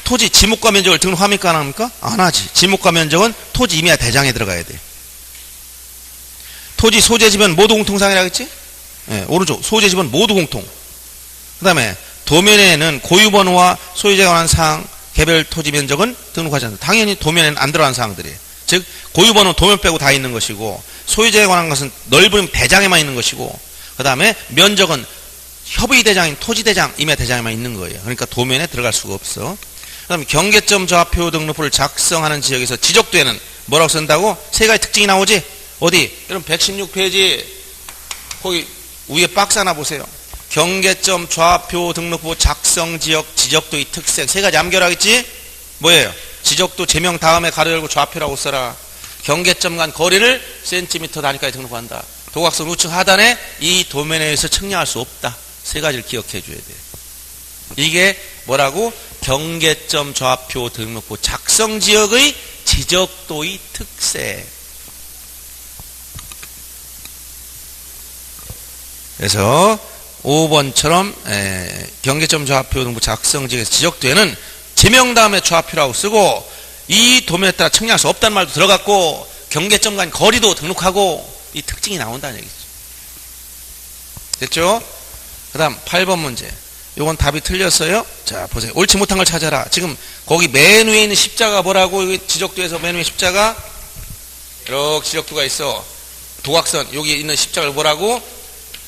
토지 지목과 면적을 등록합니까 안 합니까? 안 하지. 지목과 면적은 토지 임야 대장에 들어가야 돼. 토지 소재지분 모두 공통사항이라고 했지? 네, 오른쪽 소재지분 모두 공통. 그 다음에 도면에는 고유번호와 소유자에 관한 사항 개별 토지 면적은 등록하지 않는다. 당연히 도면에는 안 들어간 사항들이에요. 즉 고유번호 도면 빼고 다 있는 것이고 소유자에 관한 것은 넓은 대장에만 있는 것이고 그 다음에 면적은 협의대장인 토지대장, 임야대장에만 있는 거예요. 그러니까 도면에 들어갈 수가 없어. 그 다음에 경계점 좌표 등록부를 작성하는 지역에서 지적도에는 뭐라고 쓴다고? 세 가지 특징이 나오지? 어디? 여러분 116페이지 거기 위에 박스 하나 보세요. 경계점 좌표 등록부 작성지역 지적도의 특색 세 가지 암기하겠지? 뭐예요? 지적도 제명 다음에 가로 열고 좌표라고 써라. 경계점 간 거리를 센티미터 단위까지 등록한다. 도각선 우측 하단에 이 도면에서 측량할 수 없다. 세 가지를 기억해 줘야 돼. 이게 뭐라고? 경계점 좌표 등록부 작성지역의 지적도의 특색. 그래서 5번처럼 경계점 좌표 등록부 작성지역에서 지적도에는 지명 다음에 좌표라고 쓰고 이 도면에 따라 측량할 수 없다는 말도 들어갔고 경계점 간 거리도 등록하고 이 특징이 나온다는 얘기죠. 됐죠? 그 다음 8번 문제. 요건 답이 틀렸어요. 자 보세요. 옳지 못한 걸 찾아라. 지금 거기 맨 위에 있는 십자가 뭐라고? 여기 지적도에서 맨 위에 십자가 이렇게 지적도가 있어. 도각선 여기 있는 십자가를 뭐라고?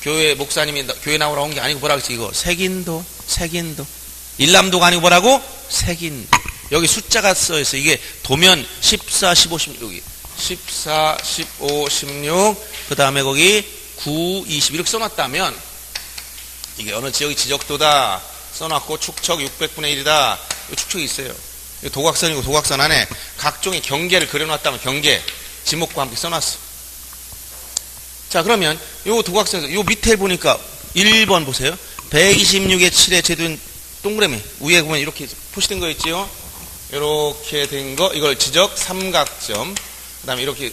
교회 목사님이 교회 나오라고 온 게 아니고 뭐라고 했지? 이거 색인도 일람도가 아니고 뭐라고? 색인도. 여기 숫자가 써있어. 이게 도면 14, 15, 16 여기 14, 15, 16 그 다음에 거기 9, 20 이렇게 써놨다면 이게 어느 지역이 지적도다 써놨고 축척 600분의 1이다 이 축척이 있어요. 도각선이고 도각선 안에 각종의 경계를 그려놨다면 경계 지목과 함께 써놨어. 자 그러면 요 도각선에서 요 밑에 보니까 1번 보세요. 126의 7에 제도인 동그라미 위에 보면 이렇게 표시된 거 있지요. 이렇게 된 거 이걸 지적 삼각점 그 다음에 이렇게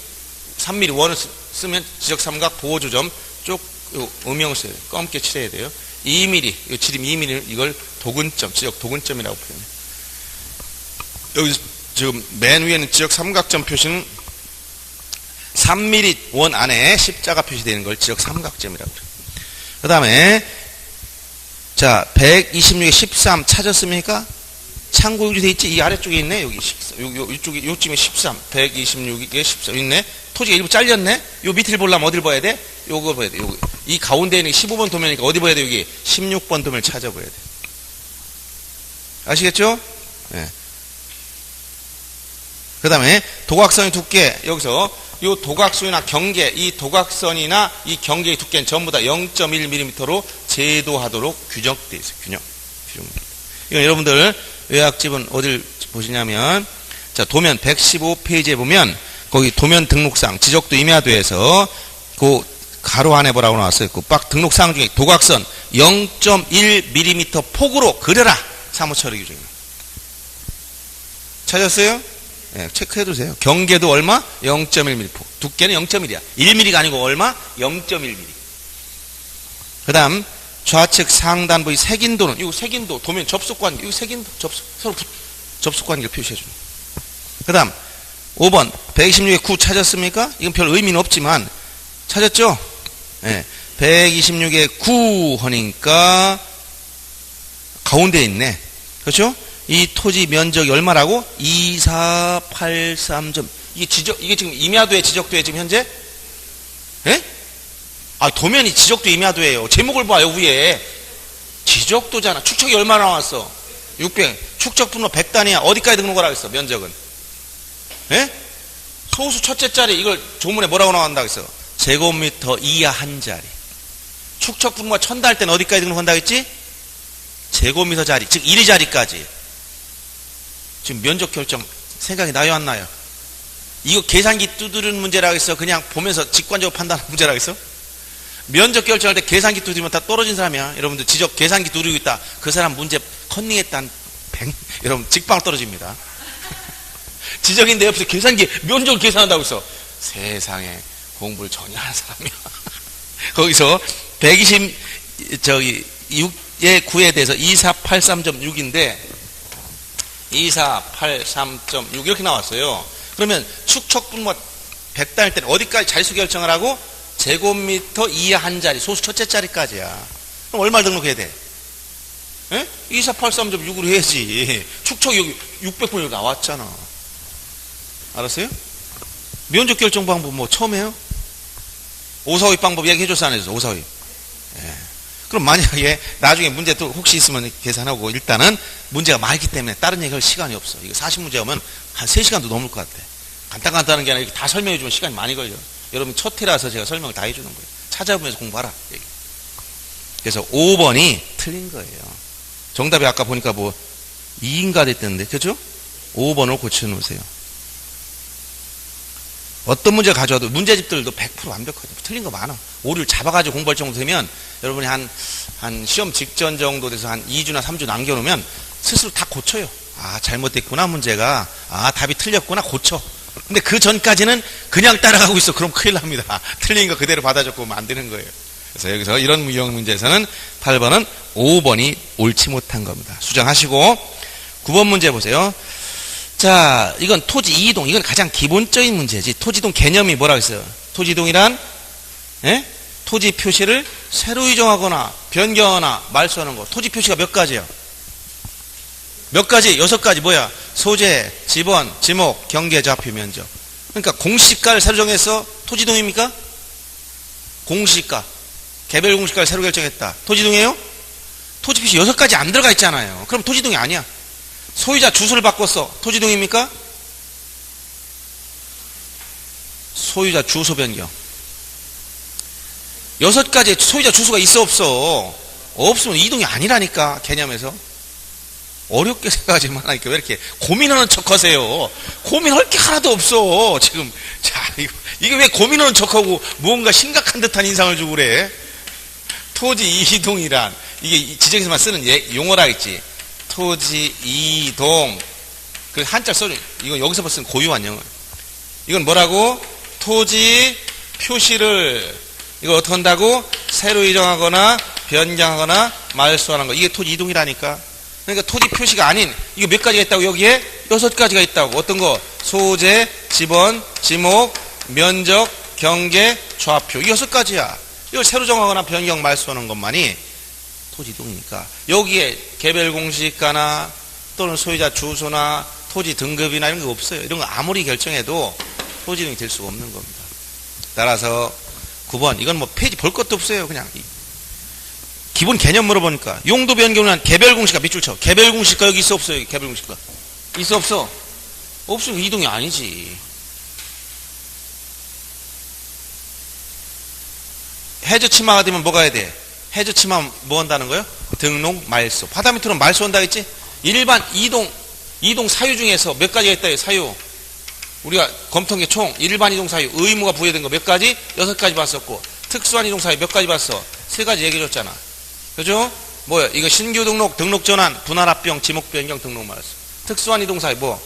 3mm 원을 쓰면 지적 삼각 보호조점 쪽 음영을 써야 돼요. 검게 칠해야 돼요. 2mm 이 지름 2mm 이걸 도근점 지적 도근점이라고 표현해요. 여기 지금 맨 위에는 지적 삼각점 표시는 3mm 원 안에 십자가 표시되는 걸 지적 삼각점이라고 그래요. 그 다음에 자 126에 13 찾았습니까? 참고 여기 돼 있지? 이 아래쪽에 있네. 여기 13. 이쪽에 요쯤에 13. 126에 13 있네. 토지가 일부 잘렸네. 요 밑을 보려면 어디를 봐야 돼? 요거 봐야 돼. 요거. 이 가운데 있는 15번 도면이니까 어디 봐야 돼? 여기 16번 도면을 찾아봐야 돼. 아시겠죠? 네. 그 다음에 도각선의 두께 여기서 요 도각선이나 경계 이 도각선이나 이 경계의 두께는 전부 다 0.1mm로 제도하도록 규정되어 있어요. 규정. 이건 여러분들 요약집은 어딜 보시냐면 자 도면 115페이지에 보면 거기 도면 등록상 지적도 임야도에서 그 가로 안에 뭐라고 나왔어요. 그 빡 등록사항 중에 도각선 0.1mm 폭으로 그려라. 사무처리 규정입니다. 찾았어요? 네, 체크해두세요. 경계도 얼마? 0.1mm 폭. 두께는 0.1이야. 1mm가 아니고 얼마? 0.1mm. 그 다음 좌측 상단부의 색인도는 이 색인도 도면 접속관계 이 색인도 서로 접속관계를 표시해줍니다. 그 다음 5번 126에 9 찾았습니까? 이건 별 의미는 없지만 찾았죠? 네, 126에 9 하니까 가운데에 있네. 그렇죠? 이 토지 면적이 얼마라고? 2483점. 이게 지금 임야도에 지적도에 지금 현재? 예? 아, 도면이 지적도 임야도예요. 제목을 봐요, 위에. 지적도잖아. 축척이 얼마나 나왔어? 600. 축척 분모 100단위야. 어디까지 등록을 하겠어? 면적은. 예? 소수 첫째 자리 이걸 조문에 뭐라고 나온다고 했어? 제곱미터 이하 한 자리. 축척 분모가 1000단 할 때는 어디까지 등록한다고 했지? 제곱미터 자리. 즉 1위 자리까지. 지금 면적 결정 생각이 나요 안 나요? 이거 계산기 두드리는 문제라고 했어? 그냥 보면서 직관적으로 판단하는 문제라고 했어? 면적 결정할 때 계산기 두드리면 다 떨어진 사람이야. 여러분들 지적 계산기 두드리고 있다. 그 사람 문제 컨닝했다. 여러분 직방 떨어집니다. 지적인데 옆에서 계산기 면적을 계산한다고 했어. 세상에 공부를 전혀 하는 사람이야. 거기서 126의 9에 대해서 2483.6인데 2483.6 이렇게 나왔어요. 그러면 축척 분모 100단일 때는 어디까지 자릿수 결정을 하고? 제곱미터 이하 한 자리, 소수 첫째 자리까지야. 그럼 얼마를 등록해야 돼? 2483.6으로 해야지. 축척 여기 600분 여기 나왔잖아. 알았어요? 면적 결정 방법 뭐 처음 해요? 542 방법 얘기해줬어 안 해줬어? 542. 예. 그럼 만약에 나중에 문제 또 혹시 있으면 계산하고 일단은 문제가 많기 때문에 다른 얘기할 시간이 없어. 이거 40문제 하면 한 3시간도 넘을 것 같아. 간단간단한 게 아니라 이렇게 다 설명해주면 시간이 많이 걸려. 여러분 첫 해라서 제가 설명을 다 해주는 거예요. 찾아보면서 공부하라. 얘기. 그래서 5번이 틀린 거예요. 정답이 아까 보니까 뭐 2인가 됐던데 그죠? 5번을 고쳐놓으세요. 어떤 문제 가져와도 문제집들도 100% 완벽하죠. 틀린 거 많아. 오류를 잡아가지고 공부할 정도 되면 여러분이 한 시험 직전 정도 돼서 한 2주나 3주 남겨놓으면 스스로 다 고쳐요. 아 잘못됐구나 문제가. 아 답이 틀렸구나 고쳐. 근데 그 전까지는 그냥 따라가고 있어. 그럼 큰일 납니다. 틀린 거 그대로 받아 적고 오면 안 되는 거예요. 그래서 여기서 이런 유형 문제에서는 8번은 5번이 옳지 못한 겁니다. 수정하시고 9번 문제 보세요. 자, 이건 토지 이동. 이건 가장 기본적인 문제지. 토지동 개념이 뭐라고 했어요? 토지동이란 토지 표시를 새로 이정하거나 변경하거나 말소하는 거. 토지 표시가 몇 가지야? 몇 가지? 6가지 뭐야? 소재, 지번, 지목, 경계, 좌표, 면적. 그러니까 공시가를 새로 정해서 토지동입니까? 공시가. 개별 공시가를 새로 결정했다. 토지동이에요? 토지 표시 6가지 안 들어가 있잖아요. 그럼 토지동이 아니야. 소유자 주소를 바꿨어. 토지동입니까? 소유자 주소 변경. 6가지 소유자 주소가 있어 없어? 없으면 이동이 아니라니까 개념에서. 어렵게 생각하지 말라니까 왜 이렇게 고민하는 척 하세요? 고민할 게 하나도 없어. 지금 자 이게 왜 고민하는 척하고 무언가 심각한 듯한 인상을 주고 그래? 토지 이동이란 이게 지적에서만 쓰는 용어라 했지. 토지 이동 그 한자 써줘. 이건 여기서 쓰는 고유한 영어. 이건 뭐라고? 토지 표시를 이거 어떻게 한다고? 새로 이정하거나 변경하거나 말소하는 거. 이게 토지 이동이라니까. 그러니까 토지 표시가 아닌 이거 몇 가지가 있다고? 여기에 6가지가 있다고. 어떤 거? 소재, 지번, 지목, 면적, 경계, 좌표. 이 6가지야. 이걸 새로 정하거나 변경 말소하는 것만이 토지 이동이니까 여기에 개별 공시가나 또는 소유자 주소나 토지 등급이나 이런 거 없어요. 이런 거 아무리 결정해도 토지 이동이 될 수가 없는 겁니다. 따라서 9번 이건 뭐 페이지 볼 것도 없어요. 그냥 기본 개념 물어보니까 용도 변경은 개별 공시가 밑줄 쳐. 개별 공시가 여기 있어 없어요? 개별 공시가 있어 없어? 없으면 이동이 아니지. 해저 치마가 되면 뭐가 해야 돼? 해저 치마 뭐 한다는 거예요? 등록 말소. 바다 밑으로 말소 한다 했지? 일반 이동 사유 중에서 몇 가지가 있다. 사유 우리가 검토한 게 총 일반 이동 사유 의무가 부여된 거 몇 가지? 6가지 봤었고 특수한 이동 사유 몇 가지 봤어? 3가지 얘기해 줬잖아. 그죠? 뭐야? 이거 신규 등록, 등록 전환, 분할 합병, 지목 변경, 등록 말소. 특수한 이동 사유 뭐?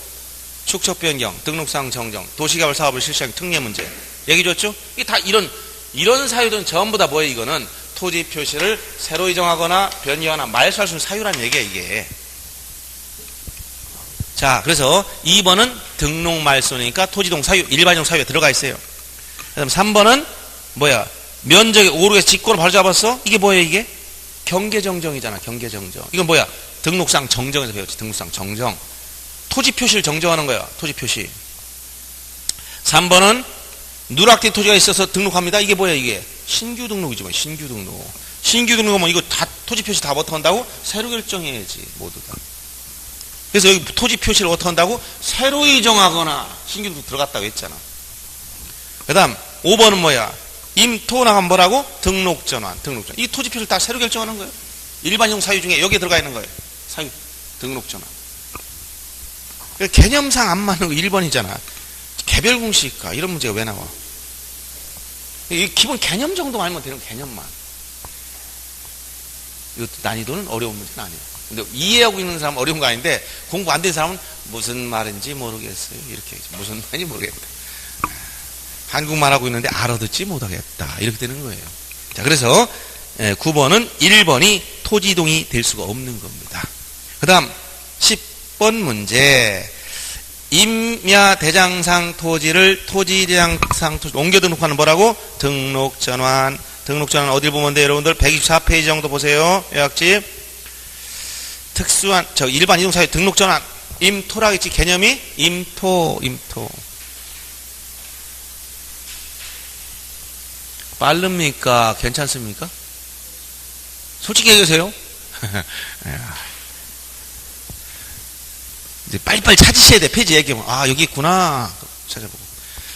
축척 변경, 등록상 정정, 도시개발 사업을 실시하는 특례 문제. 얘기 줬죠? 이게 다 이런 사유들은 전부 다 뭐예요? 이거는 토지 표시를 새로 이정하거나 변경하거나 말소할 수 있는 사유라는 얘기야 이게. 자, 그래서 2번은 등록 말소니까 토지동 사유, 일반이동 사유에 들어가 있어요. 그다음 3번은 뭐야? 면적의 오류에서 직권을 바로 잡았어? 이게 뭐예요 이게? 경계정정이잖아. 경계정정. 이건 뭐야? 등록상 정정에서 배웠지. 등록상 정정. 토지 표시를 정정하는 거야. 토지 표시. 3번은 누락된 토지가 있어서 등록합니다. 이게 뭐야 이게? 신규 등록이지 뭐. 신규 등록. 신규 등록하면 이거 다 토지 표시 다 어떻게 한다고? 새로 결정해야지 모두 다. 그래서 여기 토지 표시를 어떻게 한다고? 새로이 정하거나 신규 등록 들어갔다고 했잖아. 그 다음 5번은 뭐야? 임토 나가면 뭐라고? 등록전환. 이 토지 표시를 다 새로 결정하는 거예요. 일반형 사유 중에 여기에 들어가 있는 거예요. 사유 등록전환. 개념상 안 맞는 거 1번이잖아. 개별 공시일까? 이런 문제가 왜 나와? 이 기본 개념 정도만 알면 되는 개념만. 이것도 난이도는 어려운 문제는 아니에요. 근데 이해하고 있는 사람은 어려운 거 아닌데 공부 안 된 사람은 무슨 말인지 모르겠어요. 이렇게 무슨 말인지 모르겠다. 한국말 하고 있는데 알아듣지 못하겠다. 이렇게 되는 거예요. 자, 그래서 9번은 1번이 토지이동이 될 수가 없는 겁니다. 그 다음 10번 문제. 임야 대장상 토지를 토지대장상 토지 옮겨 등록하는 뭐라고? 등록전환. 등록전환 어딜 보면 돼요? 여러분들 124페이지 정도 보세요. 요약집. 특수한 일반 이동사유 등록전환. 임토라겠지 개념이? 임토. 빠릅니까? 괜찮습니까? 솔직히 얘기하세요. 이제 빨리빨리 찾으셔야 돼. 페이지 얘기하면. 아, 여기 있구나. 찾아보고.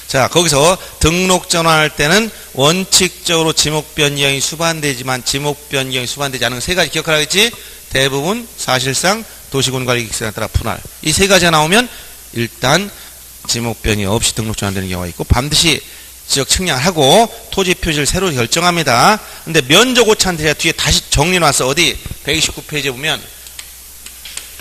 자, 거기서 등록 전환할 때는 원칙적으로 지목 변경이 수반되지만 지목 변경이 수반되지 않은 세 가지 기억하라겠지? 대부분, 사실상, 도시군관리 기획서에 따라 분할. 이 세 가지가 나오면 일단 지목 변경 없이 등록 전환되는 경우가 있고 반드시 지역 측량을 하고 토지 표시를 새로 결정합니다. 근데 면적 오차는 제가 뒤에 다시 정리해 놨어. 어디? 129페이지에 보면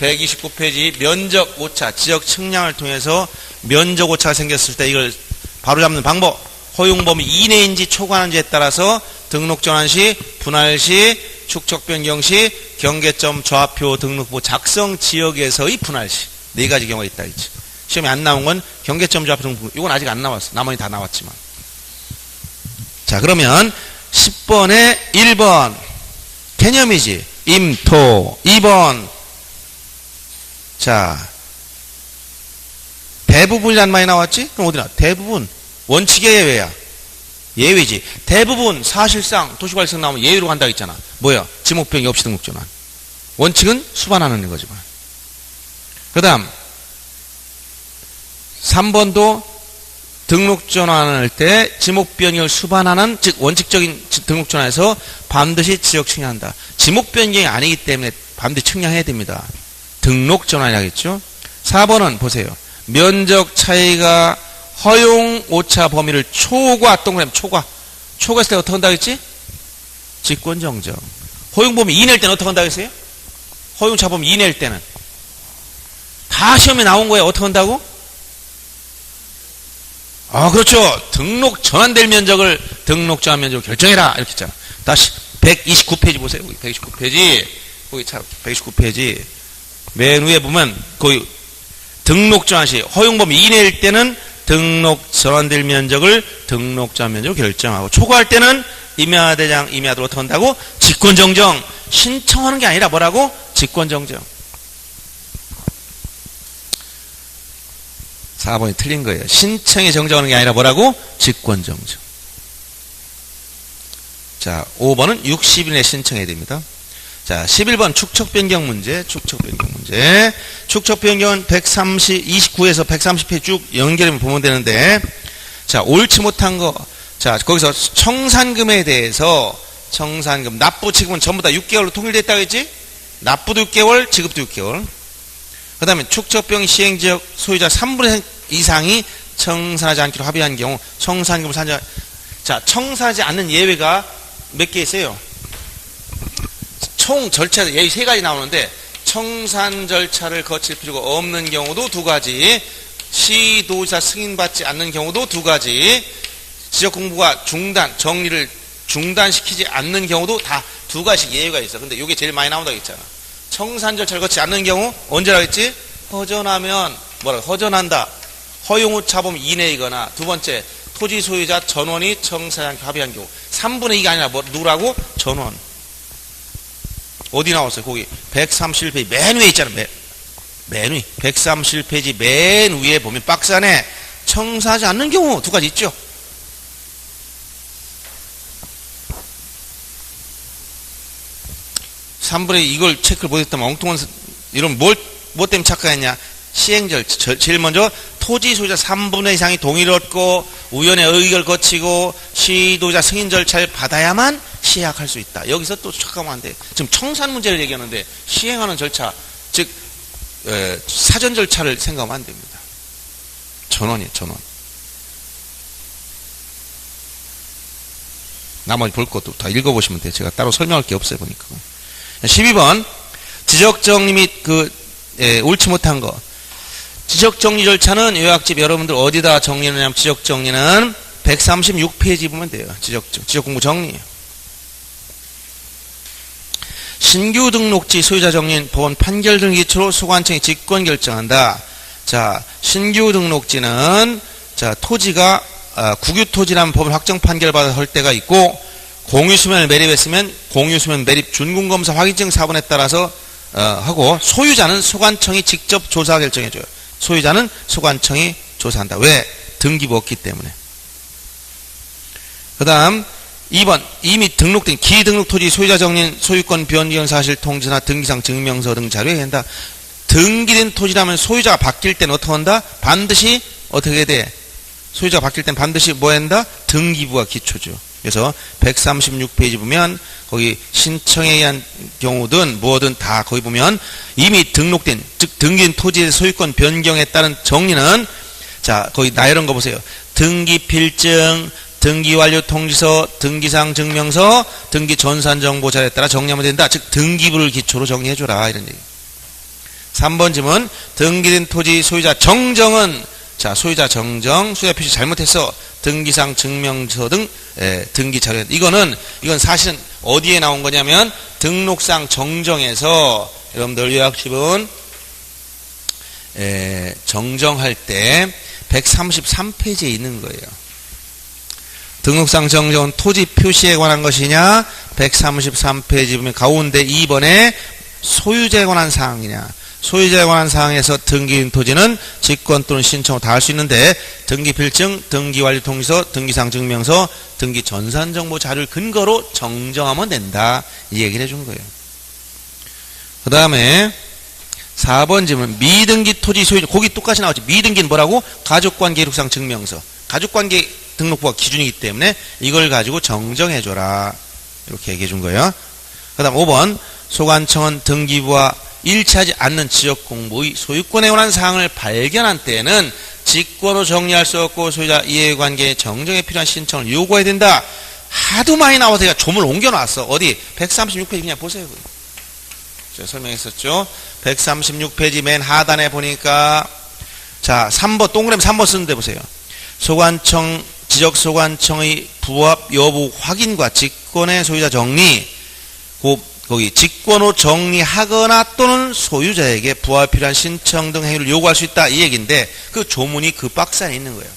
129페이지 면적 오차, 지역 측량을 통해서 면적 오차가 생겼을 때 이걸 바로잡는 방법. 허용 범위 이내인지 초과하는지에 따라서 등록 전환 시, 분할 시, 축척 변경 시, 경계점 좌표 등록부 작성 지역에서의 분할 시. 네 가지 경우가 있다 했지. 시험에 안 나온 건 경계점 좌표 등록부. 이건 아직 안 나왔어. 나머지 다 나왔지만. 자, 그러면 10번에 1번 개념이지. 임토. 2번 자, 대부분이란 말이 나왔지? 그럼 어디 나? 대부분. 원칙의 예외야. 예외지. 대부분 사실상 도시관리청 나오면 예외로 간다 했잖아. 뭐야? 지목변경이 없이 등록전환. 원칙은 수반하는 거지만. 그 다음 3번도 등록전환을 할 때 지목변경을 수반하는, 즉 원칙적인 등록전환에서 반드시 지역 측량한다. 지목변경이 아니기 때문에 반드시 측량해야 됩니다. 등록전환이라겠죠. 4번은 보세요. 면적 차이가 허용 오차 범위를 초과, 동그라미 초과했을 때 어떻게 한다고 했지? 직권정정. 허용 범위 이내일 때는 어떻게 한다고 했어요? 허용차 범위 이내일 때는 다 시험에 나온 거예요. 어떻게 한다고? 아, 그렇죠. 등록 전환될 면적을 등록 전환 면적으로 결정해라 이렇게 했잖아. 다시 129페이지 보세요. 129페이지 거기 참 129페이지 맨 위에 보면 거기 등록 전환 시 허용 범위 이내일 때는 등록 전환될 면적을 등록 전환 면적으로 결정하고, 초과할 때는 임야대장 임야도 어떻게 한다고? 직권정정. 신청하는 게 아니라 뭐라고? 직권정정. 4번이 틀린 거예요. 신청에 정정하는 게 아니라 뭐라고? 직권정정. 자, 5번은 60일 내에 신청해야 됩니다. 자, 11번 축척변경 문제. 축척변경은 29에서 130회 쭉 연결하면 보면 되는데, 자, 옳지 못한 거. 자, 거기서 청산금에 대해서 청산금, 납부 지급은 전부 다 6개월로 통일됐다고 했지? 납부도 6개월, 지급도 6개월. 그 다음에 축척변경 시행지역 소유자 3분의 이상이 청산하지 않기로 합의한 경우 청산금을 산정. 자, 청산하지 않는 예외가 몇 개 있어요? 총 절차 예외 3가지 나오는데, 청산 절차를 거칠 필요가 없는 경우도 2가지, 시도지사 승인받지 않는 경우도 2가지, 지역공부가 정리를 중단시키지 않는 경우도 다 2가지씩 예외가 있어. 근데 이게 제일 많이 나온다고 했잖아. 청산 절차를 거치지 않는 경우 언제라고 했지? 허전하면 허전한다. 허용오차 범위 이내이거나, 두 번째 토지 소유자 전원이 청산하지 않기로 합의한 경우. 3분의 2가 아니라 누구라고? 전원. 어디 나왔어요? 거기 131페이지 맨 위에 있잖아. 맨 위. 131페이지 맨 위에 보면 박스 안에 청산하지 않는 경우 2가지 있죠. 3분의 이걸 체크를 못했다면 엉뚱한, 이런 뭐 때문에 착각했냐? 제일 먼저 토지 소유자 3분의 이상이 동의를 얻고 우연의 의결을 거치고 시도자 승인 절차를 받아야만 시행할 수 있다. 여기서 또 착각하면 안 돼. 지금 청산 문제를 얘기하는데 시행하는 절차, 즉 사전 절차를 생각하면 안 됩니다. 전원이에요, 전원. 나머지 볼 것도 다 읽어보시면 돼요. 제가 따로 설명할 게 없어요, 보니까. 12번 지적정리 및 옳지 못한 거. 지적정리 절차는 요약집 여러분들 어디다 정리하냐면 지적정리는 136페이지 보면 돼요. 지적공부 정리. 신규 등록지 소유자 정리는 법원 판결 등 기초로 소관청이 직권 결정한다. 자, 신규 등록지는 자, 토지가 국유토지라면 법원 확정 판결 받아 할 때가 있고 공유수면을 매립했으면 공유수면 매립 준공검사 확인증 사본에 따라서 하고 소유자는 소관청이 직접 조사 결정해줘요. 소유자는 소관청이 조사한다. 왜? 등기부 없기 때문에. 그 다음 2번 이미 등록된 기등록 토지 소유자 정리는 소유권 변경 사실 통지나 등기상 증명서 등 자료에 한다. 등기된 토지라면 소유자가 바뀔 때는 어떻게 한다? 반드시 어떻게 돼? 소유자가 바뀔 땐 반드시 뭐 한다? 등기부가 기초죠. 그래서 136페이지 보면 거기 신청에 의한 경우든 뭐든 다 거기 보면 이미 등록된, 즉 등기된 토지의 소유권 변경에 따른 정리는 자 거기 나열한 거 보세요. 등기필증, 등기완료 통지서, 등기상 증명서, 등기 전산정보 자료에 따라 정리하면 된다. 즉 등기부를 기초로 정리해줘라 이런 얘기. 3번 질문 등기된 토지 소유자 정정은 자 소유자 정정, 소유자 표시 잘못해서 등기상 증명서 등 등기 자료. 이건 사실은 어디에 나온 거냐면 등록상 정정에서 여러분들 요약집은 정정할 때 133페이지에 있는 거예요. 등록상 정정은 토지 표시에 관한 것이냐 133페이지 보면 가운데 2번에 소유자에 관한 사항이냐. 소유자에 관한 사항에서 등기인 토지는 직권 또는 신청을 다 할 수 있는데 등기필증, 등기완료통지서, 등기상 증명서, 등기 전산정보 자료를 근거로 정정하면 된다. 이 얘기를 해준 거예요. 그 다음에 4번 질문 미등기 토지 소유자 거기 똑같이 나왔지. 미등기는 뭐라고? 가족관계 이력상 증명서. 가족관계 등록부가 기준이기 때문에 이걸 가지고 정정해줘라. 이렇게 얘기해 준 거예요. 그 다음 5번 소관청은 등기부와 일치하지 않는 지역공부의 소유권에 관한 사항을 발견한 때에는 직권으로 정리할 수 없고 소유자 이해관계의 정정에 필요한 신청을 요구해야 된다. 하도 많이 나와서 제가 조문을 옮겨놨어. 어디? 136페이지 그냥 보세요. 제가 설명했었죠. 136페이지 맨 하단에 보니까 자 3번 동그라미 3번 쓰는데 보세요. 소관청 지적소관청의 부합 여부 확인과 직권의 소유자 정리 거기 직권으로 정리하거나 또는 소유자에게 부합에 필요한 신청 등 행위를 요구할 수 있다 이 얘기인데 그 조문이 그 박스 안에 있는 거예요.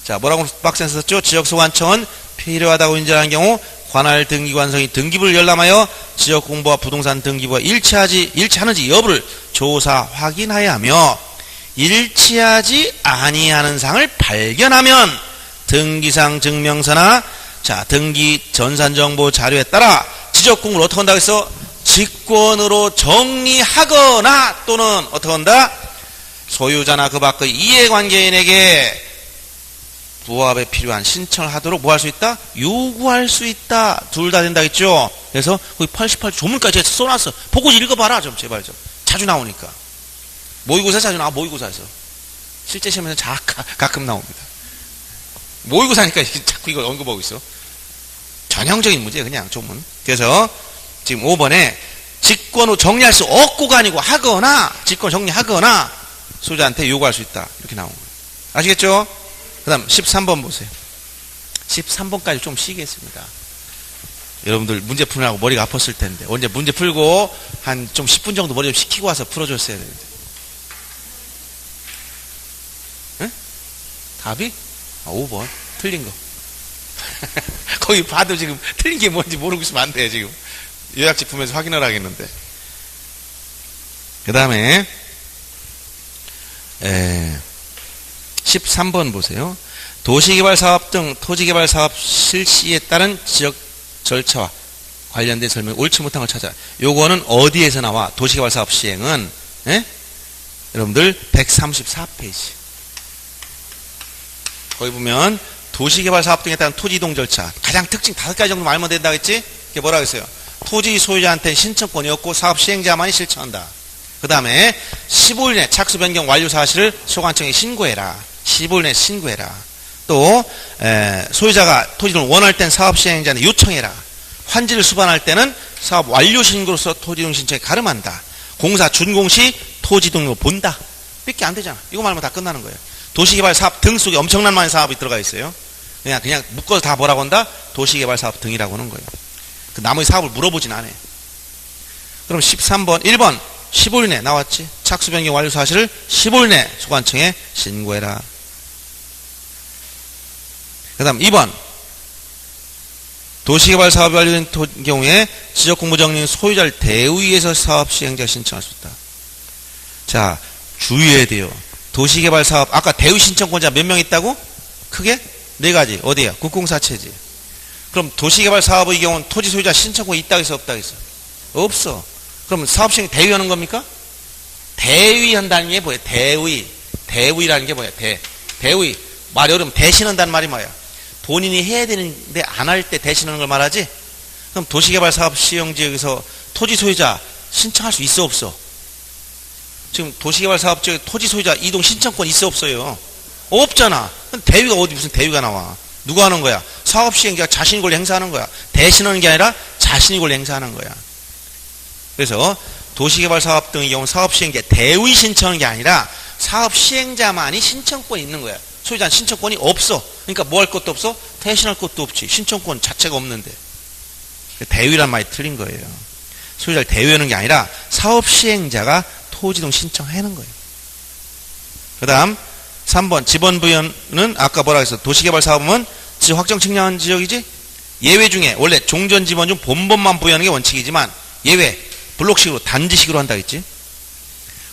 자 뭐라고 박스에 썼죠? 지적소관청은 필요하다고 인정한 경우 관할 등기관청이 등기부를 열람하여 지역공부와 부동산 등기부와 일치하는지 여부를 조사 확인하여야 하며 일치하지 아니하는 사항을 발견하면 등기상 증명서나 자 등기 전산정보 자료에 따라 지적공부를 어떻게 한다고 했어? 직권으로 정리하거나 또는 어떻게 한다? 소유자나 그 밖의 이해관계인에게 부합에 필요한 신청을 하도록 뭐 할 수 있다? 요구할 수 있다. 둘 다 된다 했죠? 그래서 거기 88 조문까지 써놨어. 보고 읽어봐라 좀 제발 좀. 자주 나오니까. 모의고사 자주 나와. 모의고사에서. 실제 시험에서 가끔 나옵니다. 모의고사니까 자꾸 이걸 언급하고 있어. 전형적인 문제예요. 그냥 조문. 그래서 지금 5번에 직권으로 정리할 수 없고가 아니고 하거나 직권 정리하거나 소유자한테 요구할 수 있다. 이렇게 나온 거예요. 아시겠죠? 그 다음 13번 보세요. 13번까지 좀 쉬겠습니다. 여러분들 문제 푸느라고 머리가 아팠을 텐데 언제 문제 풀고 한 좀 10분 정도 머리 좀 식히고 와서 풀어줬어야 되는데. 응? 답이? 5번 틀린 거. 거기 봐도 지금 틀린 게 뭔지 모르고 있으면 안 돼. 지금 요약집 보면서 확인을 하겠는데. 그 다음에 13번 보세요. 도시개발사업 등 토지개발사업 실시에 따른 지적 절차와 관련된 설명 옳지 못한 걸 찾아. 요거는 어디에서 나와? 도시개발사업 시행은 예? 여러분들 134페이지. 거기 보면 도시개발사업 등에 따른 토지이동 절차 가장 특징 5가지 정도 알면 된다고 했지? 이게 뭐라고 했어요? 토지 소유자한테 신청권이 없고 사업 시행자만이 실천한다. 그 다음에 15일 내 착수 변경 완료 사실을 소관청에 신고해라. 15일 내 신고해라. 또 소유자가 토지를 원할 땐 사업 시행자한테 요청해라. 환지를 수반할 때는 사업 완료 신고로서 토지이동 신청에 가름한다. 공사 준공 시 토지이동을 본다. 삐끼 안 되잖아. 이거 말하면 다 끝나는 거예요. 도시개발 사업 등 속에 엄청난 많은 사업이 들어가 있어요. 그냥 묶어서 다 뭐라고 한다? 도시개발 사업 등이라고 하는 거예요. 그 나머지 사업을 물어보진 않아요. 그럼 13번, 1번 15일 내 나왔지? 착수 변경 완료 사실을 15일 내 소관청에 신고해라. 그 다음 2번 도시개발 사업이 완료된 경우에 지적공부정리인 소유자를 대우위에서 사업 시행자 신청할 수 있다. 자, 주의해야 돼요. 도시개발 사업 아까 대우 신청권자 몇 명 있다고? 크게 4가지. 어디야? 국공사체지. 그럼 도시개발 사업의 경우는 토지 소유자 신청권이 있다고 해서 없다고 해서? 없어. 그럼 사업 시행 대위하는 겁니까? 대위한다는 게 뭐예요? 대위라는 게 뭐예요? 대위. 말이 어려우면 대신한다는 말이 뭐예요? 본인이 해야 되는데 안 할 때 대신하는 걸 말하지? 그럼 도시개발 사업 시행지역에서 토지 소유자 신청할 수 있어 없어? 지금 도시개발 사업 지역에 토지 소유자 이동 신청권 있어 없어요? 없잖아. 대위가 어디 무슨 대위가 나와? 누가 하는 거야? 사업 시행자가 자신의 권리 행사하는 거야. 대신하는 게 아니라 자신의 권리 행사하는 거야. 그래서 도시개발 사업 등의 경우 사업 시행자 대위 신청하는 게 아니라 사업 시행자만이 신청권이 있는 거야. 소유자는 신청권이 없어. 그러니까 뭐 할 것도 없어? 대신할 것도 없지. 신청권 자체가 없는데. 대위란 말이 틀린 거예요. 소유자를 대위하는 게 아니라 사업 시행자가 토지이동 신청하는 거예요. 그 다음 3번 지번부여는 아까 뭐라 했어? 도시개발 사업은 지역 확정 측량한 지역이지? 예외 중에 원래 종전 지번 중 본번만 부여하는 게 원칙이지만 예외 블록식으로 단지식으로 한다 했지?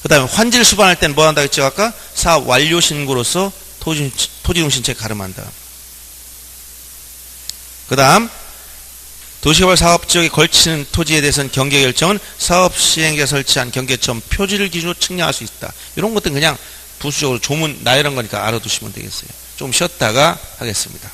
그 다음에 환지를 수반할 때는 뭐 한다 했죠? 아까 사업 완료 신고로서 토지이동 신청에 가름한다. 그 다음 도시개발 사업 지역에 걸치는 토지에 대해서는 경계 결정은 사업 시행자 설치한 경계점 표지를 기준으로 측량할 수 있다. 이런 것들은 그냥 부수적으로 조문 나열한 거니까 알아두시면 되겠어요. 좀 쉬었다가 하겠습니다.